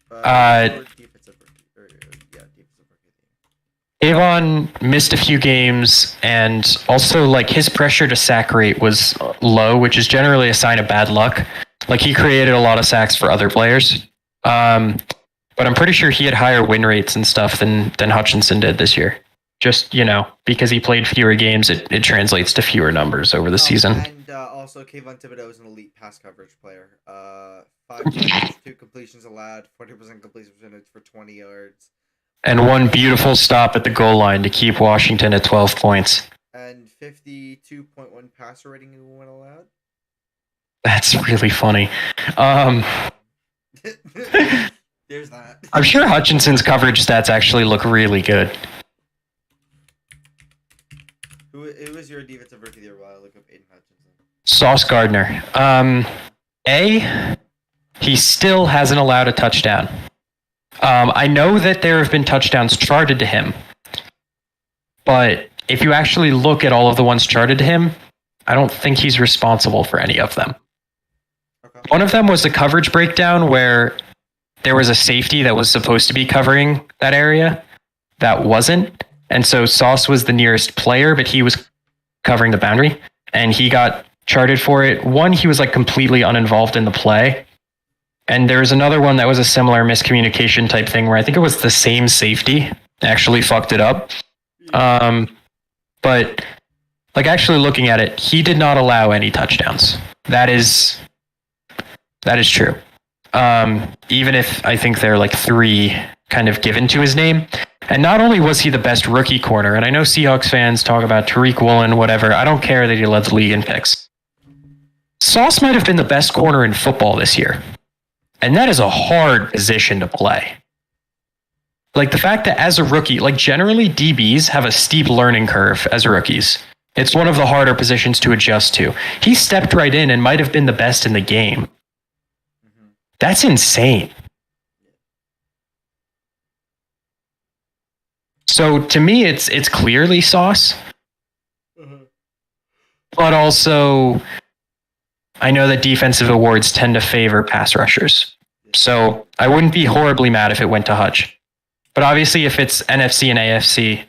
Defensive rookie. Avon missed a few games, and also like his pressure to sack rate was low, which is generally a sign of bad luck. Like he created a lot of sacks for other players, but I'm pretty sure he had higher win rates and stuff than Hutchinson did this year. Just because he played fewer games, it translates to fewer numbers over the season. And also, Kayvon Thibodeau is an elite pass coverage player. 5 touchdowns, 2 completions allowed, 40% completion percentage for 20 yards. And one beautiful stop at the goal line to keep Washington at 12 points. And 52.1 passer rating when allowed. That's really funny. There's that. I'm sure Hutchinson's coverage stats actually look really good. Who was your defensive rookie there while I look up Aiden Hutchinson? Sauce Gardner. He still hasn't allowed a touchdown. I know that there have been touchdowns charted to him, but if you actually look at all of the ones charted to him, I don't think he's responsible for any of them. Okay. One of them was the coverage breakdown where there was a safety that was supposed to be covering that area that wasn't. And so Sauce was the nearest player, but he was covering the boundary and he got charted for it. One, he was like completely uninvolved in the play. And there was another one that was a similar miscommunication type thing where I think it was the same safety actually fucked it up. But like actually looking at it, he did not allow any touchdowns. That is true. Even if I think they're like 3 kind of given to his name. And not only was he the best rookie corner, and I know Seahawks fans talk about Tariq Woolen, whatever. I don't care that he led the league in picks. Sauce might have been the best corner in football this year. And that is a hard position to play. Like the fact that as a rookie, like generally DBs have a steep learning curve as rookies. It's one of the harder positions to adjust to. He stepped right in and might have been the best in the game. Mm-hmm. That's insane. So to me, it's clearly Sauce. Mm-hmm. But also, I know that defensive awards tend to favor pass rushers. So I wouldn't be horribly mad if it went to Hutch. But obviously, if it's NFC and AFC,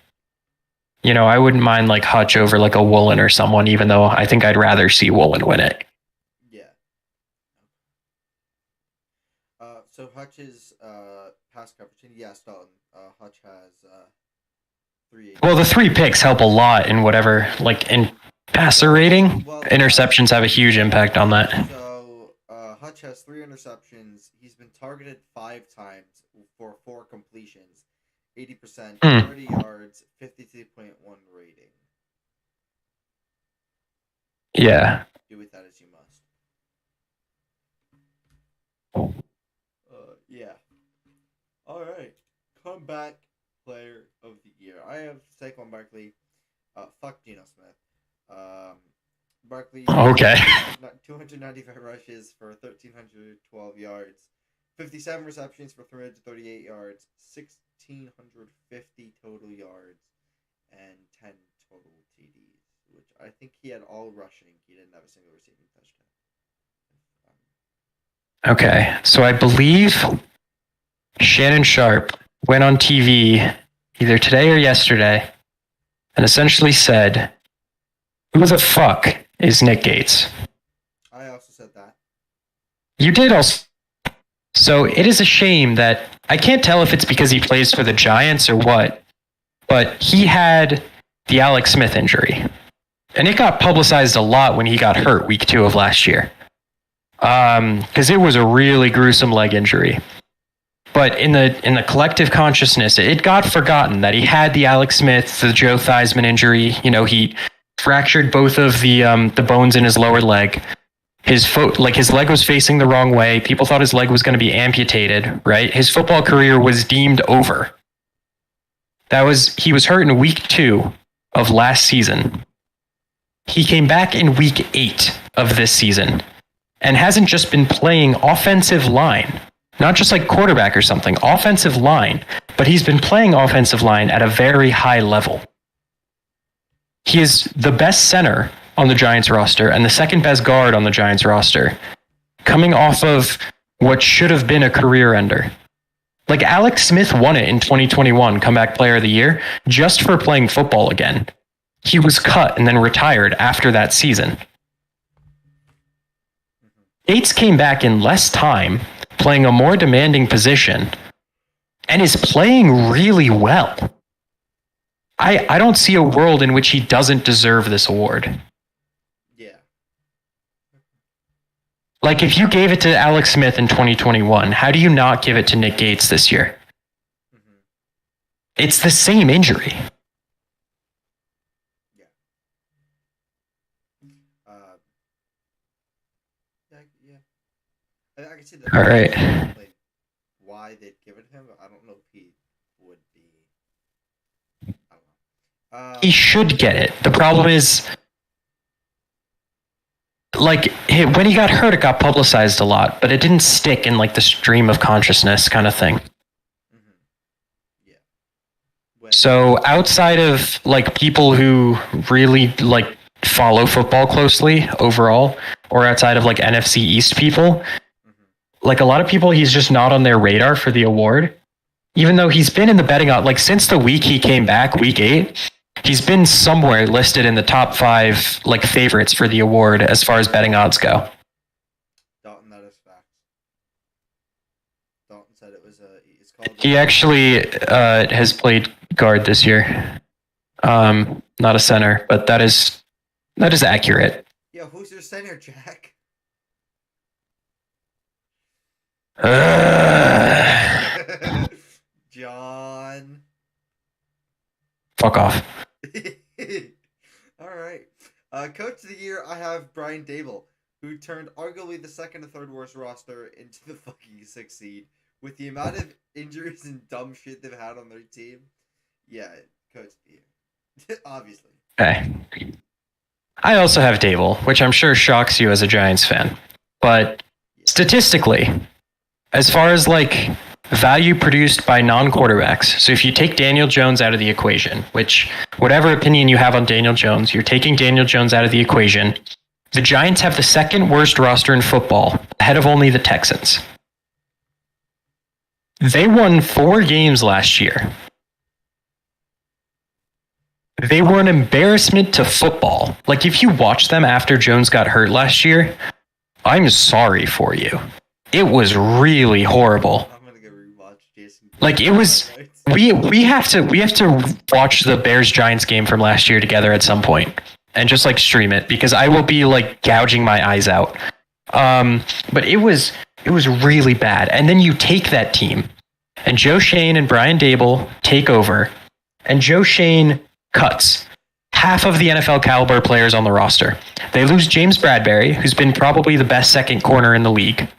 I wouldn't mind like Hutch over like a Woolen or someone, even though I think I'd rather see Woolen win it. Yeah. So Hutch's pass coverage, yes, Dalton. Hutch has 3. Well, the 3 picks help a lot in whatever, like in passer rating. Well, interceptions have a huge impact on that. So Hutch has 3 interceptions. He's been targeted 5 times for 4 completions, 80%, 30 yards, 52.1 rating. Yeah. Do with that as you must. Yeah. All right. Comeback player of the year. I have Saquon Barkley. Fuck Geno Smith. Barkley. Okay. 295 rushes for 1,312 yards, 57 receptions for 338 yards, 1,650 total yards, and 10 total TDs. Which I think he had all rushing. He didn't have a single receiving touchdown. Okay, so I believe Shannon Sharp went on TV either today or yesterday and essentially said, "Who the fuck is Nick Gates?" I also said that. You did also. So it is a shame that I can't tell if it's because he plays for the Giants or what, but he had the Alex Smith injury. And it got publicized a lot when he got hurt week 2 of last year. Because it was a really gruesome leg injury. But in the collective consciousness, it got forgotten that he had the Alex Smith, the Joe Theismann injury. He fractured both of the bones in his lower leg. His foot, like his leg was facing the wrong way. People thought his leg was going to be amputated, right? His football career was deemed over. He was hurt in week 2 of last season. He came back in week 8 of this season and hasn't just been playing offensive line, not just like quarterback or something, offensive line, but he's been playing offensive line at a very high level. He is the best center on the Giants roster and the second best guard on the Giants roster, coming off of what should have been a career ender. Like Alex Smith won it in 2021, Comeback Player of the Year, just for playing football again. He was cut and then retired after that season. Gates came back in less time, playing a more demanding position, and is playing really well. I don't see a world in which he doesn't deserve this award. Yeah. Like, if you gave it to Alex Smith in 2021, how do you not give it to Nick Gates this year? Mm-hmm. It's the same injury. Yeah. I can see that. All right. Like, why they'd give it to him, but I don't know if he would be. I don't know. He should get it. The problem is, like, when he got hurt, it got publicized a lot, but it didn't stick in like the stream of consciousness kind of thing. Mm-hmm. Yeah. So outside of like people who really like follow football closely overall, or outside of like NFC East people, like a lot of people, he's just not on their radar for the award. Even though he's been in the betting odds, like since the week he came back, week 8, he's been somewhere listed in the top 5 like favorites for the award as far as betting odds go. Dalton, that is facts. Dalton said it was it's called. He actually has played guard this year, not a center, but that is accurate. Yeah, who's your center, Jack? John. Fuck off. All right. Coach of the year, I have Brian Dable, who turned arguably the second or third worst roster into the fucking 6th seed. With the amount of injuries and dumb shit they've had on their team. Yeah, coach of the year. Obviously. Okay. I also have Dable, which I'm sure shocks you as a Giants fan. But statistically, as far as like value produced by non-quarterbacks, so if you take Daniel Jones out of the equation, which whatever opinion you have on Daniel Jones, you're taking Daniel Jones out of the equation, the Giants have the second worst roster in football, ahead of only the Texans. They won 4 games last year. They were an embarrassment to football. Like, if you watch them after Jones got hurt last year, I'm sorry for you. It was really horrible. I'm gonna go rewatch Jason. Like, it was. We have to watch the Bears Giants game from last year together at some point and just like stream it, because I will be like gouging my eyes out. But it was really bad. And then you take that team, and Joe Shane and Brian Dable take over, and Joe Shane cuts half of the NFL caliber players on the roster. They lose James Bradbury, who's been probably the best second corner in the league.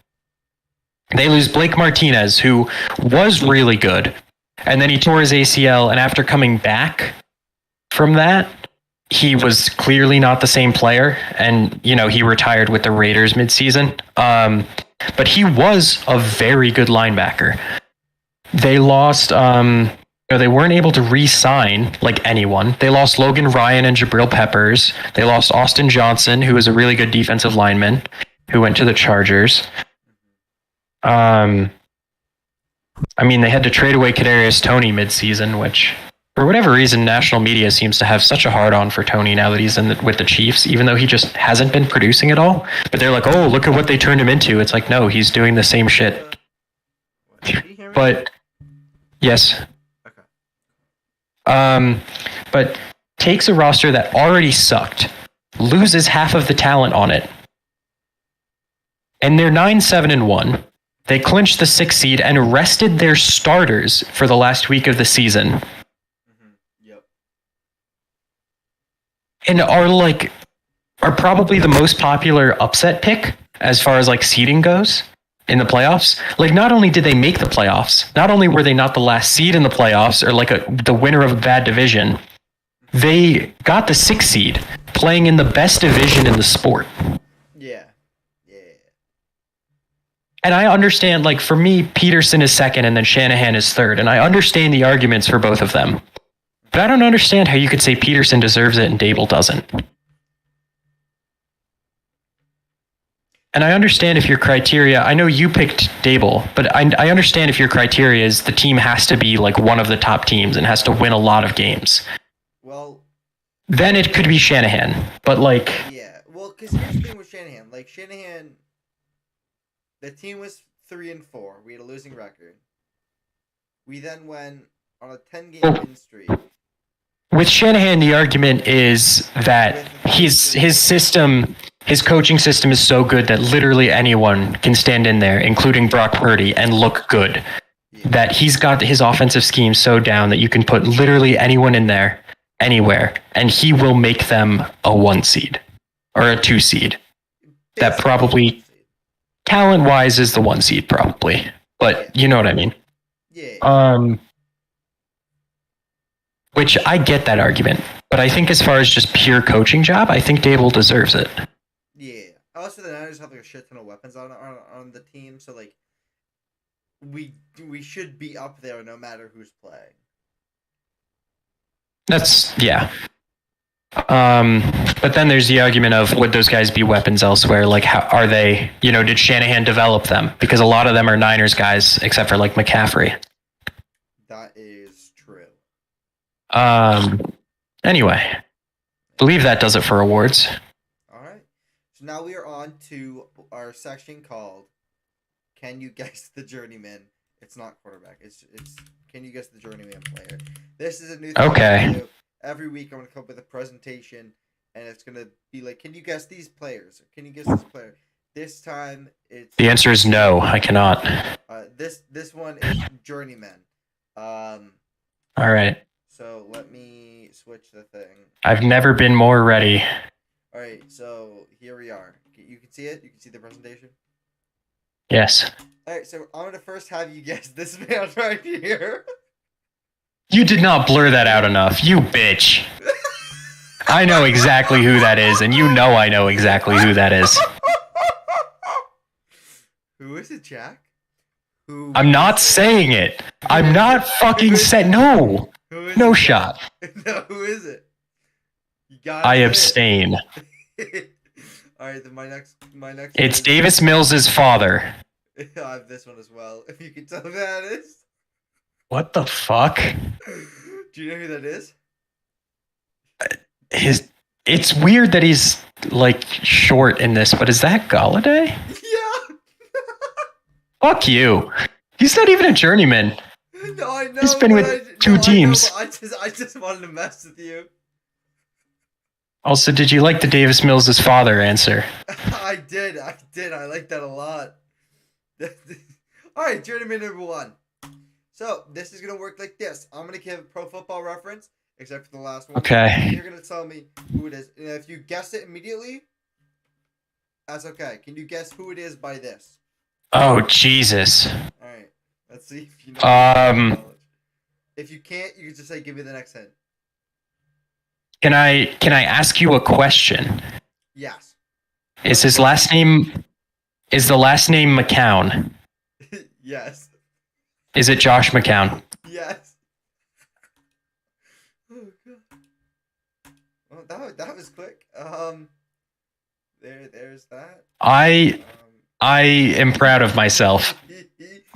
They lose Blake Martinez, who was really good, and then he tore his ACL, and after coming back from that, he was clearly not the same player, and he retired with the Raiders midseason. But he was a very good linebacker. They lost they weren't able to re-sign like anyone. They lost Logan Ryan and Jabril Peppers. They lost Austin Johnson, who was a really good defensive lineman, who went to the Chargers. They had to trade away Kadarius Toney midseason, which, for whatever reason, national media seems to have such a hard-on for Toney now that he's with the Chiefs, even though he just hasn't been producing at all. But they're like, oh, look at what they turned him into. It's like, no, he's doing the same shit. But, yes. But takes a roster that already sucked, loses half of the talent on it, and they're 9-7-1. They clinched the 6th seed and rested their starters for the last week of the season. Mm-hmm. Yep. And are probably the most popular upset pick as far as like seeding goes in the playoffs. Like, not only did they make the playoffs, not only were they not the last seed in the playoffs or like the winner of a bad division, they got the 6th seed playing in the best division in the sport. Yeah. And I understand, like, for me, Peterson is second and then Shanahan is third. And I understand the arguments for both of them. But I don't understand how you could say Peterson deserves it and Dable doesn't. And I understand if your criteria, I know you picked Dable, but I understand if your criteria is the team has to be like one of the top teams and has to win a lot of games. Well, then it could be Shanahan. But like, yeah, well, because here's the thing with Shanahan. Like Shanahan, the team was 3-4. We had a losing record. We then went on a 10-game win streak. With Shanahan, the argument is that his system, his coaching system is so good that literally anyone can stand in there, including Brock Purdy, and look good. Yeah. That he's got his offensive scheme so down that you can put literally anyone in there, anywhere, and he will make them a 1 seed or a 2 seed. That probably, talent-wise, is the 1 seed probably, but you know what I mean. Yeah. Which I get that argument, but I think as far as just pure coaching job, I think Dable deserves it. Yeah. Also, the Niners have like a shit ton of weapons on the team, so like we should be up there no matter who's playing. That's yeah. But then there's the argument of would those guys be weapons elsewhere? Like, how are they? You know, did Shanahan develop them? Because a lot of them are Niners guys, except for like McCaffrey. That is true. Anyway, believe that does it for awards. All right. So now we are on to our section called "Can You Guess the Journeyman?" It's not quarterback. It's Can You Guess the Journeyman player? This is a new thing. Okay. Every week I'm gonna come up with a presentation, and it's gonna be like, "Can you guess these players? Or can you guess this player?" This time it's the answer is no. I cannot. This one is Journeyman. All right. So let me switch the thing. I've never been more ready. All right, so here we are. You can see it? You can see the presentation? Yes. All right, so I'm going to first have you guess this man right here. You did not blur that out enough, you bitch. I know exactly who that is, and you know I know exactly who that is. Who is it, Jack? I'm not saying it. I'm not fucking saying no. No shot. No, who is it? You got I abstain. All right, then my next. It's Davis Mills' father. I have this one as well. If you can tell who that is. What the fuck? Do you know who that is? It's weird that he's like short in this, but is that Galladay? Yeah. Fuck you. He's not even a journeyman. No, I know. He's been with two teams. I just wanted to mess with you. Also, did you like the Davis Mills' father answer? I did. I like that a lot. All right, journeyman number 1. So this is gonna work like this. I'm gonna give Pro Football Reference, except for the last one. Okay. You're gonna tell me who it is, and if you guess it immediately, that's okay. Can you guess who it is by this? Oh Jesus! All right, let's see if you know. If you can't, you can just say, "Give me the next hint." Can I ask you a question? Yes. Is the last name McCown? Yes. Is it Josh McCown? Yes. Oh god. Well, that was quick. There's that. I am proud of myself.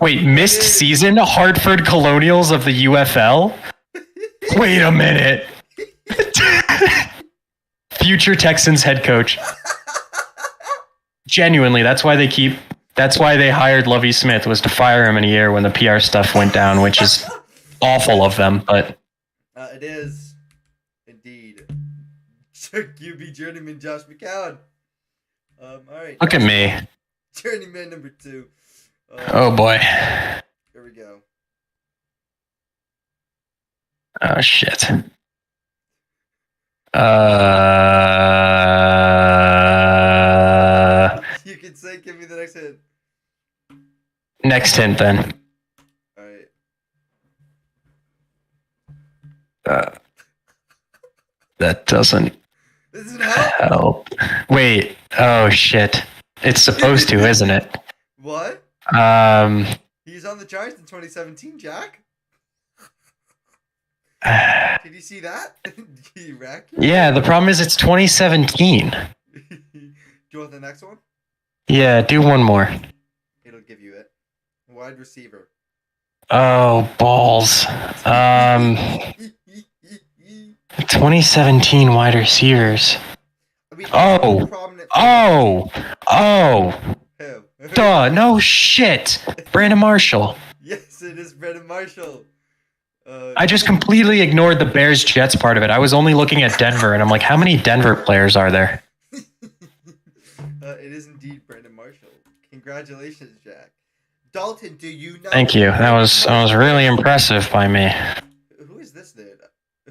Wait, missed season? Hartford Colonials of the UFL? Wait a minute. Future Texans head coach. Genuinely, that's why they hired Lovie Smith, was to fire him in a year when the PR stuff went down, which is awful of them, but it is indeed. QB journeyman Josh McCown. All right. Look at me. Journeyman number 2. Oh boy. Here we go. Oh shit. You can say, give me the next hint. Next hint, then. All right. That doesn't help. Wait. Oh shit. It's supposed to, isn't it? What? He's on the Giants in 2017, Jack. Did you see that? You wreck? Yeah, the problem is it's 2017. Do you want the next one? Yeah, do one more. It'll give you it. Wide receiver. Oh, balls. 2017 wide receivers. I mean, Oh. prominent. Oh. Oh. Who? Duh, no shit. Brandon Marshall. Yes, it is Brandon Marshall. I just completely ignored the Bears Jets part of it. I was only looking at Denver, and I'm like, how many Denver players are there? It is indeed Brandon Marshall. Congratulations, Jack. Dalton, do you know? Thank you. That was really impressive by me. Who is this dude?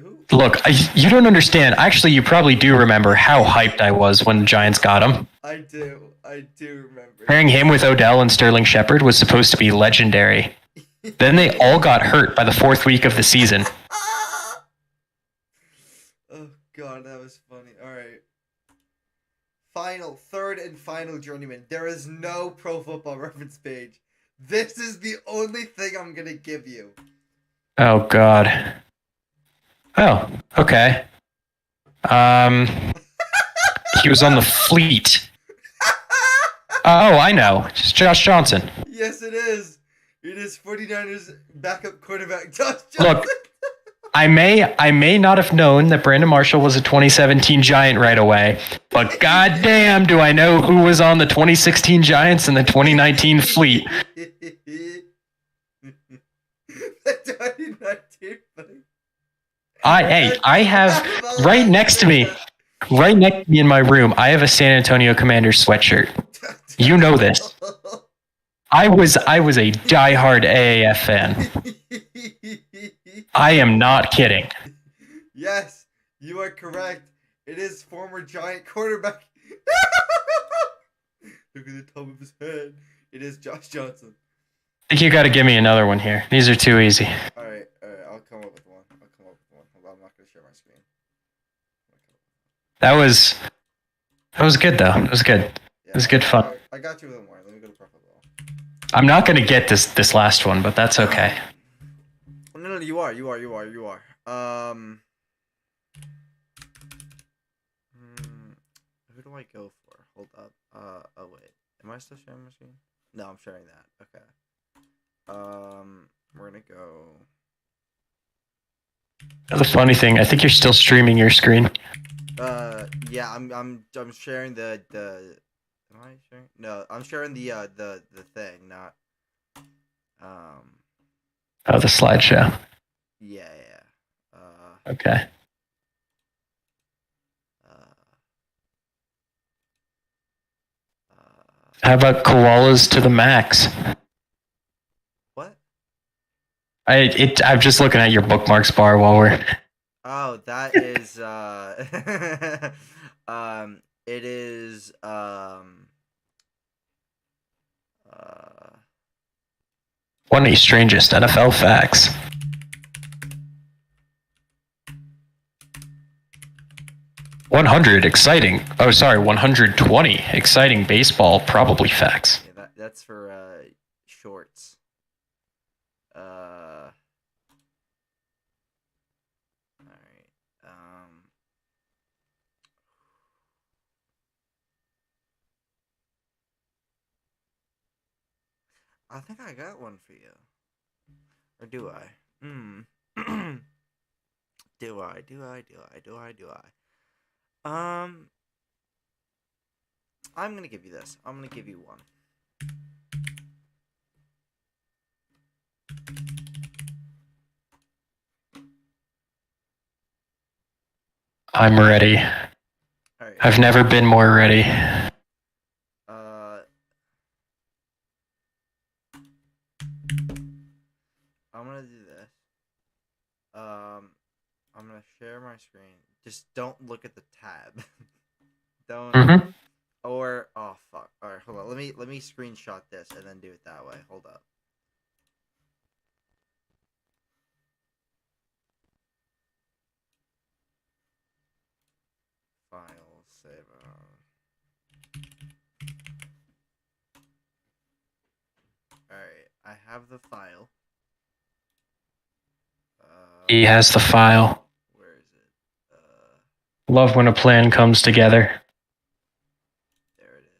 Who? Look, you don't understand. Actually, you probably do remember how hyped I was when the Giants got him. I do remember. Pairing him with Odell and Sterling Shepard was supposed to be legendary. Then they all got hurt by the 4th week of the season. Oh god, that was funny. Alright. Third and final journeyman. There is no Pro Football Reference page. This is the only thing I'm gonna give you. Oh god. Oh, okay. He was on the Fleet. Oh, I know. It's Josh Johnson. Yes, it is. It is 49ers backup quarterback Josh Johnson. Look, I may not have known that Brandon Marshall was a 2017 Giant right away, but goddamn, do I know who was on the 2016 Giants and the 2019 Fleet? The 2019 Fleet. I have right next to me in my room, I have a San Antonio Commanders sweatshirt. You know this. I was a diehard AAF fan. I am not kidding. Yes, you are correct. It is former Giant quarterback. Look at the top of his head. It is Josh Johnson. I think you got to give me another one here. These are too easy. All right. I'll come up with one. Hold on, I'm not going to share my screen. That was good though. It was good. Yeah, it was good fun. I got you with one more. Let me go to Pro Football. I'm not going to get this last one, but that's okay. No, you are. Who do I go for? Hold up. Oh wait. Am I still sharing my screen? No, I'm sharing that. Okay. We're gonna go. The funny thing, I think you're still streaming your screen. Yeah, I'm sharing the. Am I sharing? No, I'm sharing the thing, not. Oh, the slideshow. Yeah. Okay. How about koalas to the max? What? I'm just looking at your bookmarks bar while we're. Oh, that is it is One of the strangest NFL facts. 100 exciting. Oh, sorry, 120 exciting baseball probably facts. Yeah, that's for shorts. All right. I think I got one for you. Or do I? Do I? I'm gonna give you this. I'm gonna give you one. I'm ready. All right. I've never been more ready. I'm gonna do this. I'm gonna share my screen. Just don't look at the tab. Don't. Mm-hmm. Or oh fuck. All right, hold on. Let me screenshot this and then do it that way. Hold up. File save. All right, I have the file. He has the file. Where is it? Love when a plan comes together. There it is.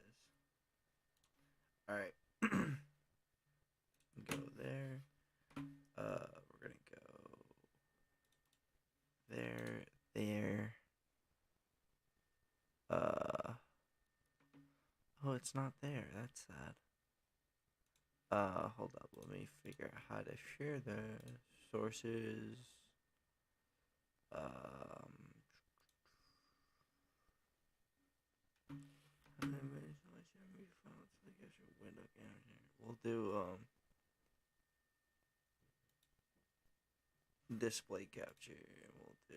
Oh, it's not there. That's sad. Hold up. Let me figure out how to share the sources. We'll do display capture. We'll do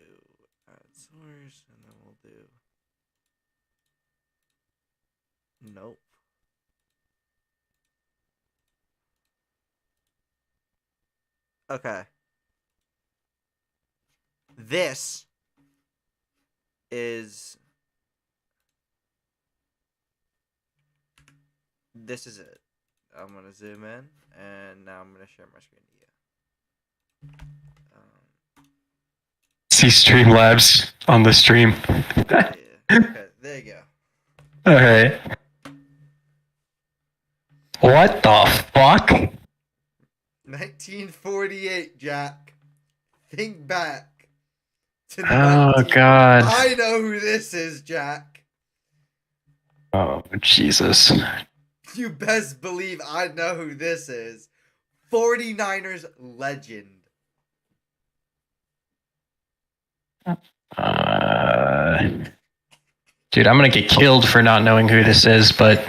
add source, and then we'll do nope. Okay. This is it. I'm gonna zoom in, and now I'm gonna share my screen to you. See Streamlabs on the stream. Yeah. Okay, there you go. Alright. What the fuck? 1948, Jack. Think back to Oh, God. I know who this is, Jack. Oh, Jesus. You best believe I know who this is. 49ers legend. Dude, I'm gonna get killed for not knowing who this is, but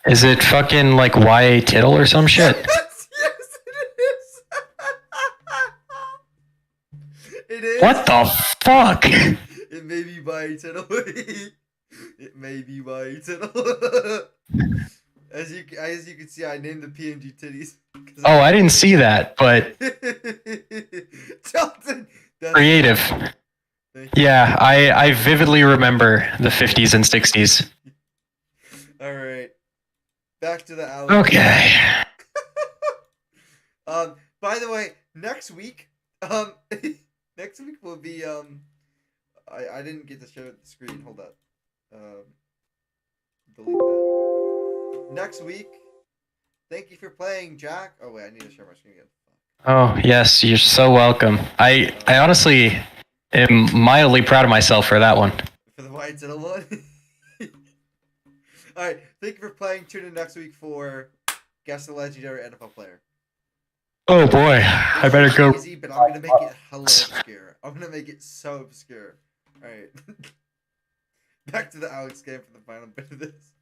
is it fucking like Y.A. Tittle or some shit? Yes, it is. It is. What the fuck? It may be Y.A. Tittle. It may be Y.A. Tittle. As you can see, I named the PMG titties. Oh, I didn't see that, but Johnson. creative. Yeah, I vividly remember the 50s and 60s. All right, back to the alley. Okay. By the way, next week will be I didn't get to show the screen. Hold up. Delete that. Next week. Thank you for playing, Jack. Oh wait, I need to share my screen again. Oh yes, you're so welcome. I honestly am mildly proud of myself for that one. For the white to the one. All right, thank you for playing. Tune in next week for Guess the Legendary NFL Player. Oh boy, I better go. Easy, but I'm gonna make it hella obscure. I'm gonna make it so obscure. All right. Back to the Alex game for the final bit of this.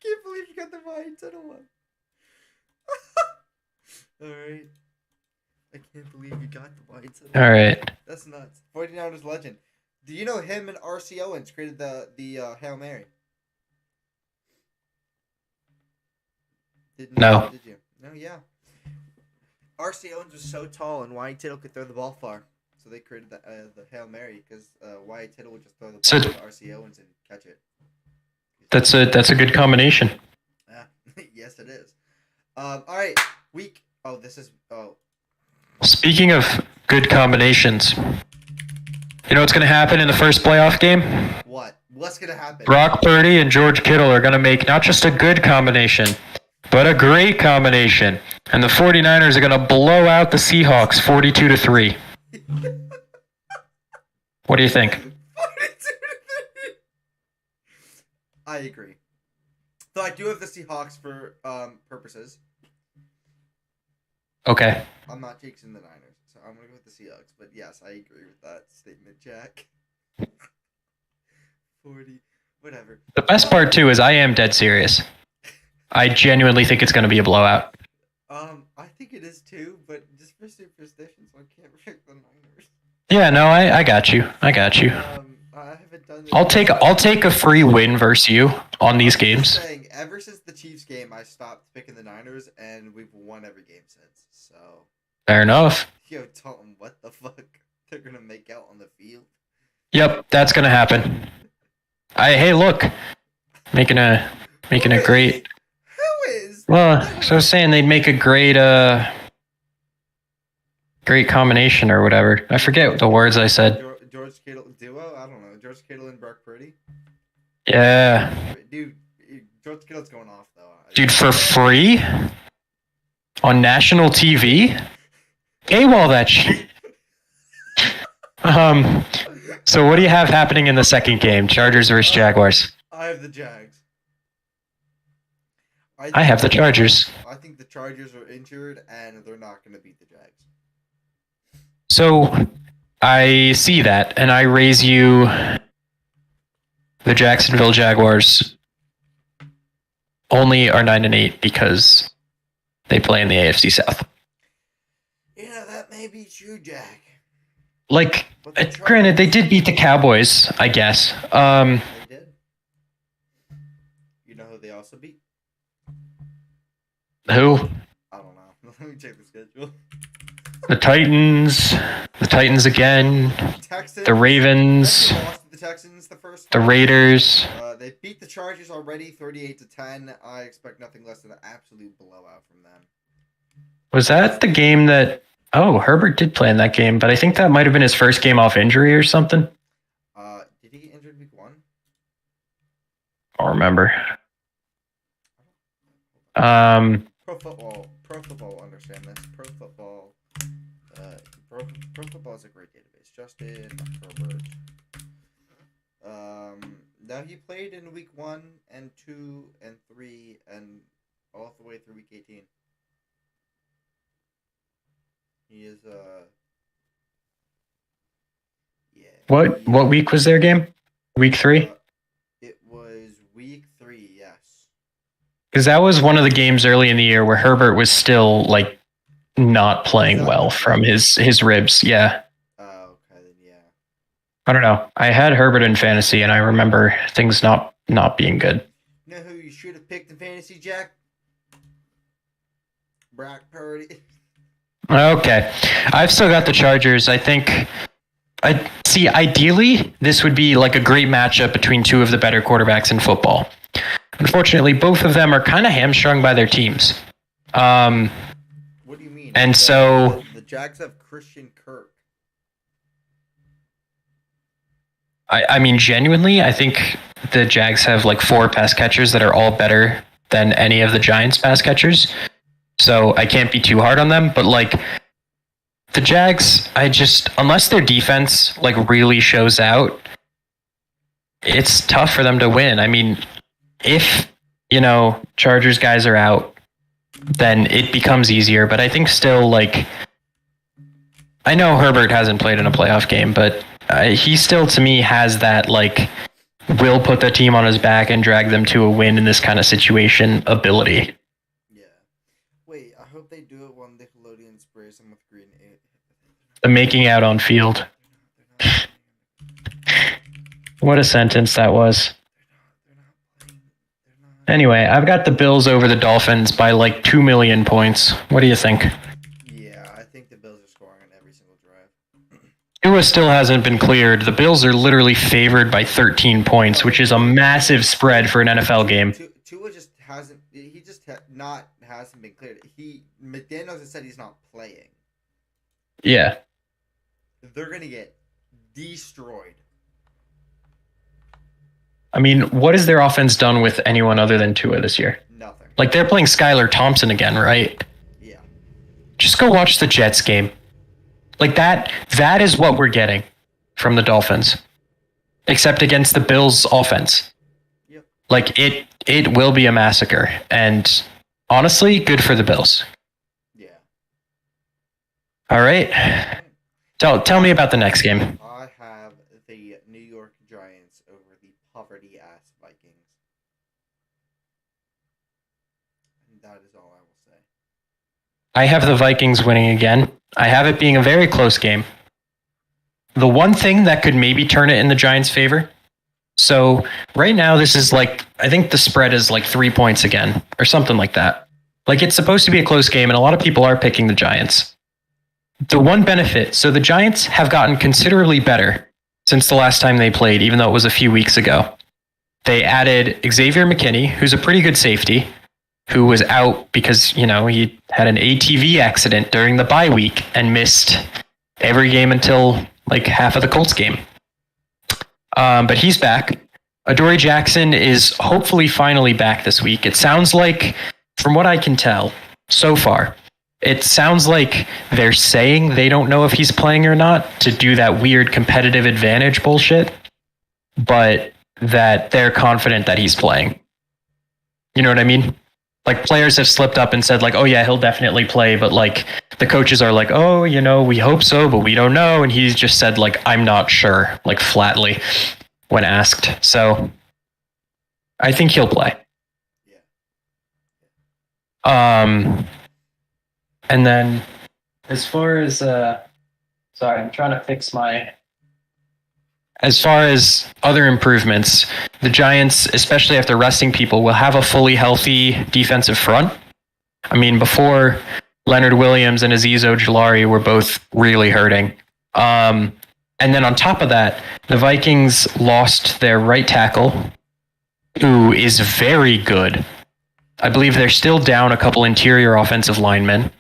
I can't believe you got the white to the one. All right. I can't believe you got the white to the one. All right. That's nuts. 49ers legend. Do you know him and R.C. Owens created the Hail Mary? No. Did you? No, yeah. R.C. Owens was so tall and Wyatt Tittle could throw the ball far. So they created the Hail Mary because Wyatt Tittle would just throw the ball to R.C. Owens and catch it. That's a good combination. Yes, it is. All right. Week. Oh, this is. Oh. Speaking of good combinations, you know what's going to happen in the first playoff game? What? What's going to happen? Brock Purdy and George Kittle are going to make not just a good combination, but a great combination. And the 49ers are going to blow out the Seahawks 42-3. What do you think? 42-3. I agree. So I do have the Seahawks for purposes. Okay. I'm not jinxing the Niners, so I'm going to go with the Seahawks. But yes, I agree with that statement, Jack. 40, whatever. The best part, too, is I am dead serious. I genuinely think it's going to be a blowout. I think it is, too, but just for superstition, so I can't pick the Niners. Yeah, no, I got you. I haven't done this. I'll take a free win versus you on these games. Saying, ever since the Chiefs game, I stopped picking the Niners, and we've won every game since. So fair enough. Yo, tell them what the fuck they're gonna make out on the field. Yep, that's gonna happen. Hey, look, making a great. Who is? Well, so I was saying they'd make a great combination or whatever. I forget the words I said. George Kittle duo? I don't know. George Kittle and Brock Purdy? Yeah. Dude, George Kittle's going off, though. Dude, for free? On national TV? Paywall that shit. So what do you have happening in the second game? Chargers versus Jaguars. I have the Jags. I have the Chargers. I think the Chargers are injured and they're not going to beat the Jags. So I see that, and I raise you the Jacksonville Jaguars only are 9-8 because they play in the AFC South. Yeah, that may be true, Jack. Like, granted, they did beat the Cowboys, I guess. They did. You know who they also beat? Who? I don't know. Let me check the schedule. The Titans. The Titans again. Texans. The Ravens. They lost to the Texans the first The time. Raiders. They beat the Chargers already, 38-10. I expect nothing less than an absolute blowout from them. Was that the game that... Oh, Herbert did play in that game, but I think that might have been his first game off injury or something. Did he get injured week 1? I don't remember. Pro Football will understand this. Pro Football is a great database. Justin Herbert. Now he played in week 1 and 2 and 3 and all the way through week 18. He is yeah. What week was their game? Week 3? It was week 3, yes. Because that was one of the games early in the year where Herbert was still like not playing well from his ribs. Yeah. Oh, okay, then yeah. I don't know. I had Herbert in fantasy, and I remember things not being good. You know who you should have picked in fantasy, Jack? Brock Purdy. Okay. I've still got the Chargers. I think ideally this would be like a great matchup between two of the better quarterbacks in football. Unfortunately, both of them are kind of hamstrung by their teams. What do you mean? And so the Jags have Christian Kirk. I mean, genuinely, I think the Jags have like 4 pass catchers that are all better than any of the Giants pass catchers. So I can't be too hard on them, but like the Jags, unless their defense like really shows out, it's tough for them to win. I mean, if, Chargers guys are out, then it becomes easier, but I think still like, I know Herbert hasn't played in a playoff game, but he still to me has that like will put the team on his back and drag them to a win in this kind of situation ability. Wait, I hope they do it when Nickelodeon sprays them with green. The making out on field. What a sentence that was. Anyway, I've got the Bills over the Dolphins by like 2 million points. What do you think? Yeah, I think the Bills are scoring on every single drive. Tua still hasn't been cleared. The Bills are literally favored by 13 points, which is a massive spread for an NFL game. Tua just hasn't. He just hasn't been cleared. McDaniels has said he's not playing. Yeah. They're gonna get destroyed. I mean, what has their offense done with anyone other than Tua this year? Nothing. Like, they're playing Skylar Thompson again, right? Yeah. Just go watch the Jets game. Like, that is what we're getting from the Dolphins. Except against the Bills' offense. Yep. Like, it will be a massacre. And honestly, good for the Bills. Yeah. All right. Tell me about the next game. I have the New York Giants over the poverty-ass Vikings. And that is all I will say. I have the Vikings winning again. I have it being a very close game. The one thing that could maybe turn it in the Giants' favor. So right now, this is like, I think the spread is like 3 points again, or something like that. Like, it's supposed to be a close game, and a lot of people are picking the Giants. The one benefit, so the Giants have gotten considerably better since the last time they played, even though it was a few weeks ago. They added Xavier McKinney, who's a pretty good safety, who was out because, he had an ATV accident during the bye week and missed every game until like half of the Colts game. But he's back. Adoree Jackson is hopefully finally back this week. It sounds like, from what I can tell so far, it sounds like they're saying they don't know if he's playing or not to do that weird competitive advantage bullshit, but that they're confident that he's playing. You know what I mean? Like players have slipped up and said like, oh yeah, he'll definitely play, but like the coaches are like, oh, we hope so, but we don't know, and he's just said like, I'm not sure, like flatly when asked. So I think he'll play. Yeah. And then as far as sorry, I'm trying to fix my. As far as other improvements, the Giants, especially after resting people, will have a fully healthy defensive front. I mean, before Leonard Williams and Azeez Ojulari were both really hurting. And then on top of that, the Vikings lost their right tackle, who is very good. I believe they're still down a couple interior offensive linemen.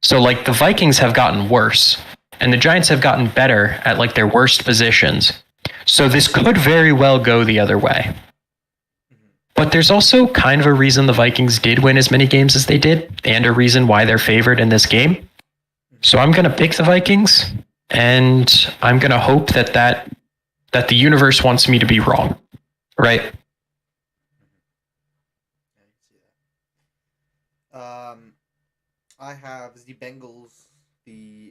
So, like, the Vikings have gotten worse, and the Giants have gotten better at, like, their worst positions. So this could very well go the other way. But there's also kind of a reason the Vikings did win as many games as they did, and a reason why they're favored in this game. So I'm going to pick the Vikings, and I'm going to hope that the universe wants me to be wrong. Right? I have the Bengals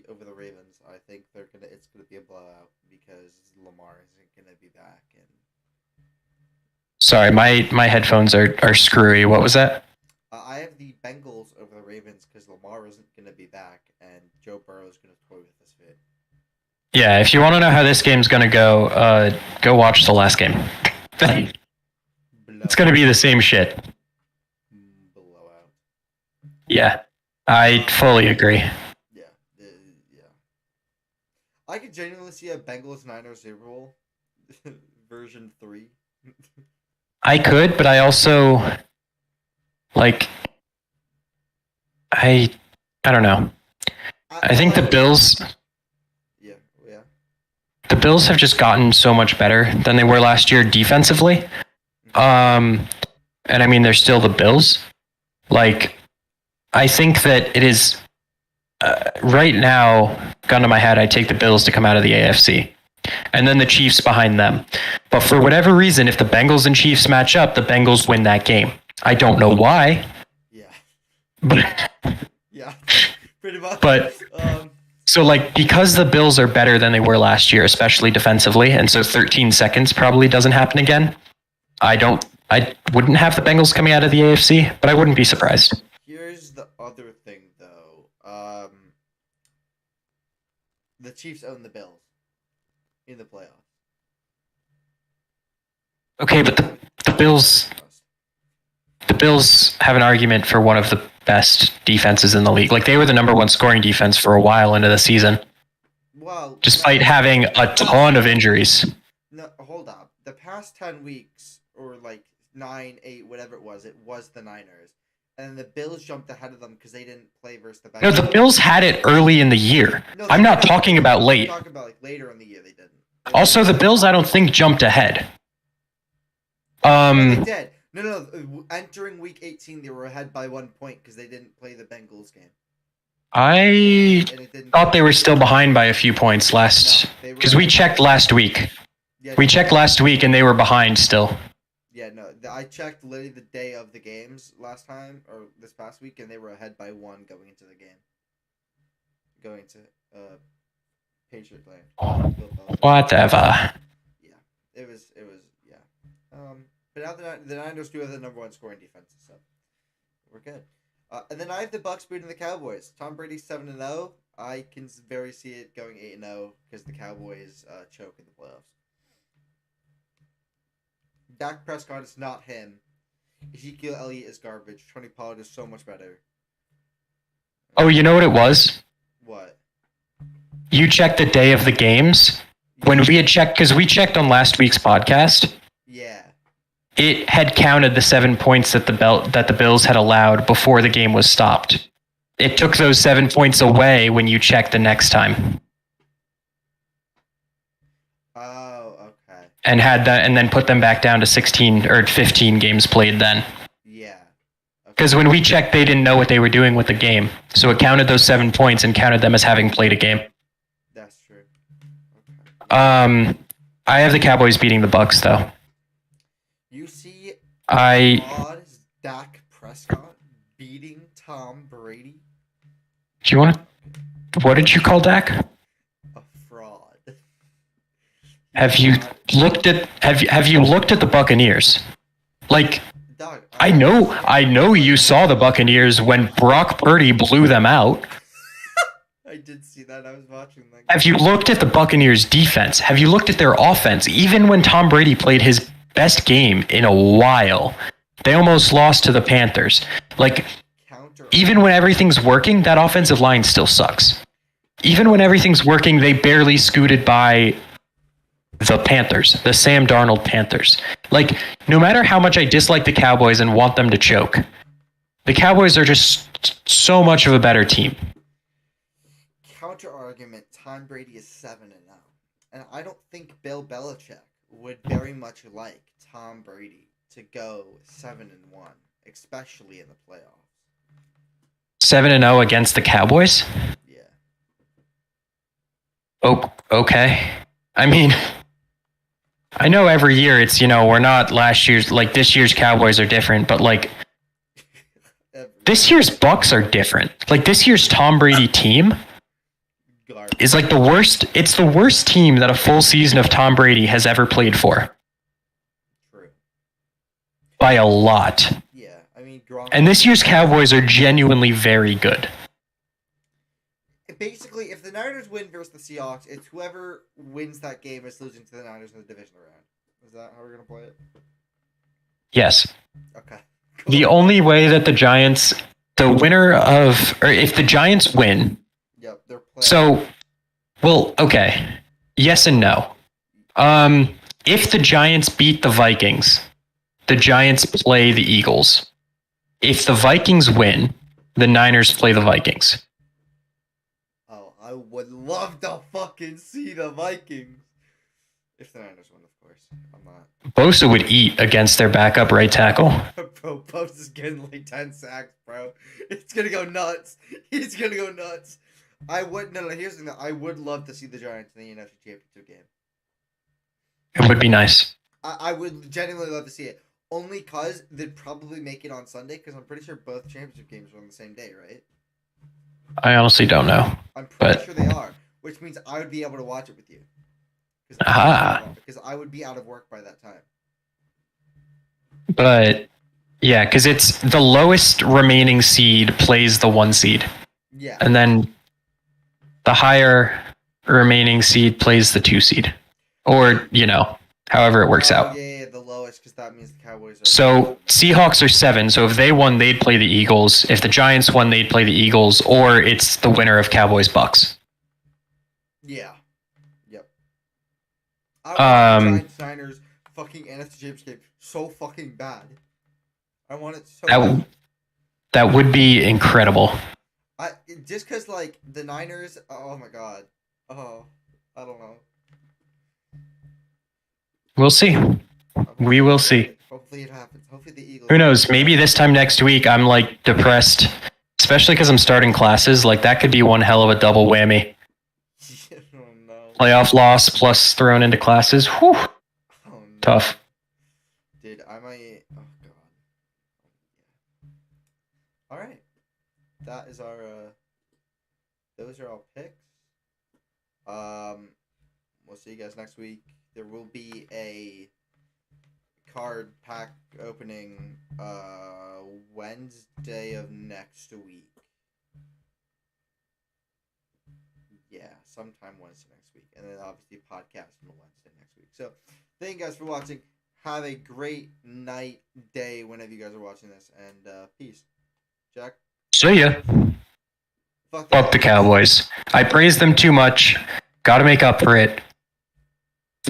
over the Ravens. I think it's gonna be a blowout because Lamar isn't gonna be back. And sorry, my headphones are screwy. What was that? I have the Bengals over the Ravens because Lamar isn't gonna be back, and Joe Burrow is gonna toy with this fit. Yeah, if you want to know how this game's gonna go, go watch the last game. It's gonna be the same shit. Blowout. Yeah, I fully agree. Yeah. I could genuinely see a Bengals Niners Super Bowl version 3. I could, but I also like I don't know. I think the Bills. Yeah. The Bills have just gotten so much better than they were last year defensively. And I mean, they're still the Bills. Like, I think that it is right now, gun to my head, I take the Bills to come out of the AFC. And then the Chiefs behind them. But for whatever reason, if the Bengals and Chiefs match up, the Bengals win that game. I don't know why. Yeah. But yeah, pretty much. But so like because the Bills are better than they were last year, especially defensively, and so 13 seconds probably doesn't happen again. I wouldn't have the Bengals coming out of the AFC, but I wouldn't be surprised. Here's the other thing, though. The Chiefs own the Bills in the playoffs. Okay, but the Bills have an argument for one of the best defenses in the league. Like, they were the number one scoring defense for a while into the season. Well, despite having a ton of injuries. No, hold up. The past 10 weeks, or like 9, 8, whatever it was the Niners. And the Bills jumped ahead of them because they didn't play versus the Bengals. No, the Bills had it early in the year. No, I'm not talking about late. I'm talking about like later in the year they didn't. Also, the Bills, I don't think, jumped ahead. They did. No. Entering week 18, they were ahead by 1 point because they didn't play the Bengals game. I thought they were still behind by a few points because we checked last week. Yeah, we checked last week and they were behind still. Yeah, no, I checked literally the day of the games last time, or this past week, and they were ahead by 1 going into the game. Going to Patriot Land. Whatever. Yeah, it was, yeah. But now the Niners do have the number 1 scoring defense, so we're good. And then I have the Bucks beating the Cowboys. Tom Brady's 7-0. I can very see it going 8-0 because the Cowboys choke in the playoffs. Dak Prescott is not him. Ezekiel Elliott is garbage. Tony Pollard is so much better. Oh, you know what it was? What? You checked the day of the games? When we had checked, because we checked on last week's podcast. Yeah. It had counted the 7 points that the Bills had allowed before the game was stopped. It took those 7 points away when you checked the next time. Oh, okay. And then put them back down to 16 or 15 games played then. Yeah. Because when we checked, they didn't know what they were doing with the game. So it counted those 7 points and counted them as having played a game. That's true. Okay. I have the Cowboys beating the Bucks, though. You see, Dak Prescott beating Tom Brady? Do you want to? What did you call Dak? A fraud. Have you looked at the Buccaneers? Like, Dog, I know you saw the Buccaneers when Brock Purdy blew them out. I did see that. I was watching that. Have you looked at the Buccaneers defense? Have you looked at their offense? Even when Tom Brady played his best game in a while, they almost lost to the Panthers. Like, even when everything's working, that offensive line still sucks. Even when everything's working, they barely scooted by the Panthers, the Sam Darnold Panthers. Like, no matter how much I dislike the Cowboys and want them to choke, the Cowboys are just so much of a better team. Counter argument: Tom Brady is 7-0, and I don't think Bill Belichick would very much like Tom Brady to go 7-1, especially in the playoffs. 7-0 against the Cowboys? Yeah. Oh, okay. I mean, I know every year it's, we're not last year's, like this year's Cowboys are different, but like this year's Bucks are different. Like this year's Tom Brady team is like the worst. It's the worst team that a full season of Tom Brady has ever played for. True. By a lot. Yeah, I mean, and this year's Cowboys are genuinely very good. Basically, if the Niners win versus the Seahawks, it's whoever wins that game is losing to the Niners in the division round. Is that how we're gonna play it? Yes. Okay. Cool. The only way that the Giants, if the Giants win. Yep, they're playing. So, well, okay. Yes and no. If the Giants beat the Vikings, the Giants play the Eagles. If the Vikings win, the Niners play the Vikings. Oh, I would love to fucking see the Vikings. If the Niners win, of course. I'm not. Bosa would eat against their backup right tackle. Bro, Bosa's getting like 10 sacks, bro. It's gonna go nuts. He's gonna go nuts. Here's the thing. I would love to see the Giants in the NFC Championship game. It would be nice. I would genuinely love to see it. Only because they'd probably make it on Sunday, because I'm pretty sure both championship games are on the same day, right? I honestly don't know. I'm pretty sure they are, which means I would be able to watch it with you. Because I would be out of work by that time. But, yeah, because it's the lowest remaining seed plays the 1 seed. Yeah. And then the higher remaining seed plays the 2 seed. Or, however it works out. Yeah, the lowest, because that means the Cowboys are... So, Seahawks are 7, so if they won, they'd play the Eagles. If the Giants won, they'd play the Eagles, or it's the winner of Cowboys-Bucks. Yeah. Yep. I want the Giants-Niners fucking NFC Championship game so fucking bad. I want it so bad. That would be incredible. Just because, like, the Niners... Oh, my God. Oh, I don't know. We'll see. We will see. Hopefully it happens. Hopefully the Eagles... Who knows? Maybe this time next week I'm, like, depressed. Especially because I'm starting classes. Like, that could be one hell of a double whammy. Oh, no. Playoff loss plus thrown into classes. Whew. Oh, no. Tough. Dude, I might... Oh, God. Alright. That is our... Those are our picks. We'll see you guys next week. There will be a card pack opening Wednesday of next week. Yeah, sometime Wednesday next week. And then obviously podcast on Wednesday next week. So thank you guys for watching. Have a great night, day, whenever you guys are watching this. And peace. Jack? See ya. Fuck the Cowboys. I praise them too much. Gotta make up for it.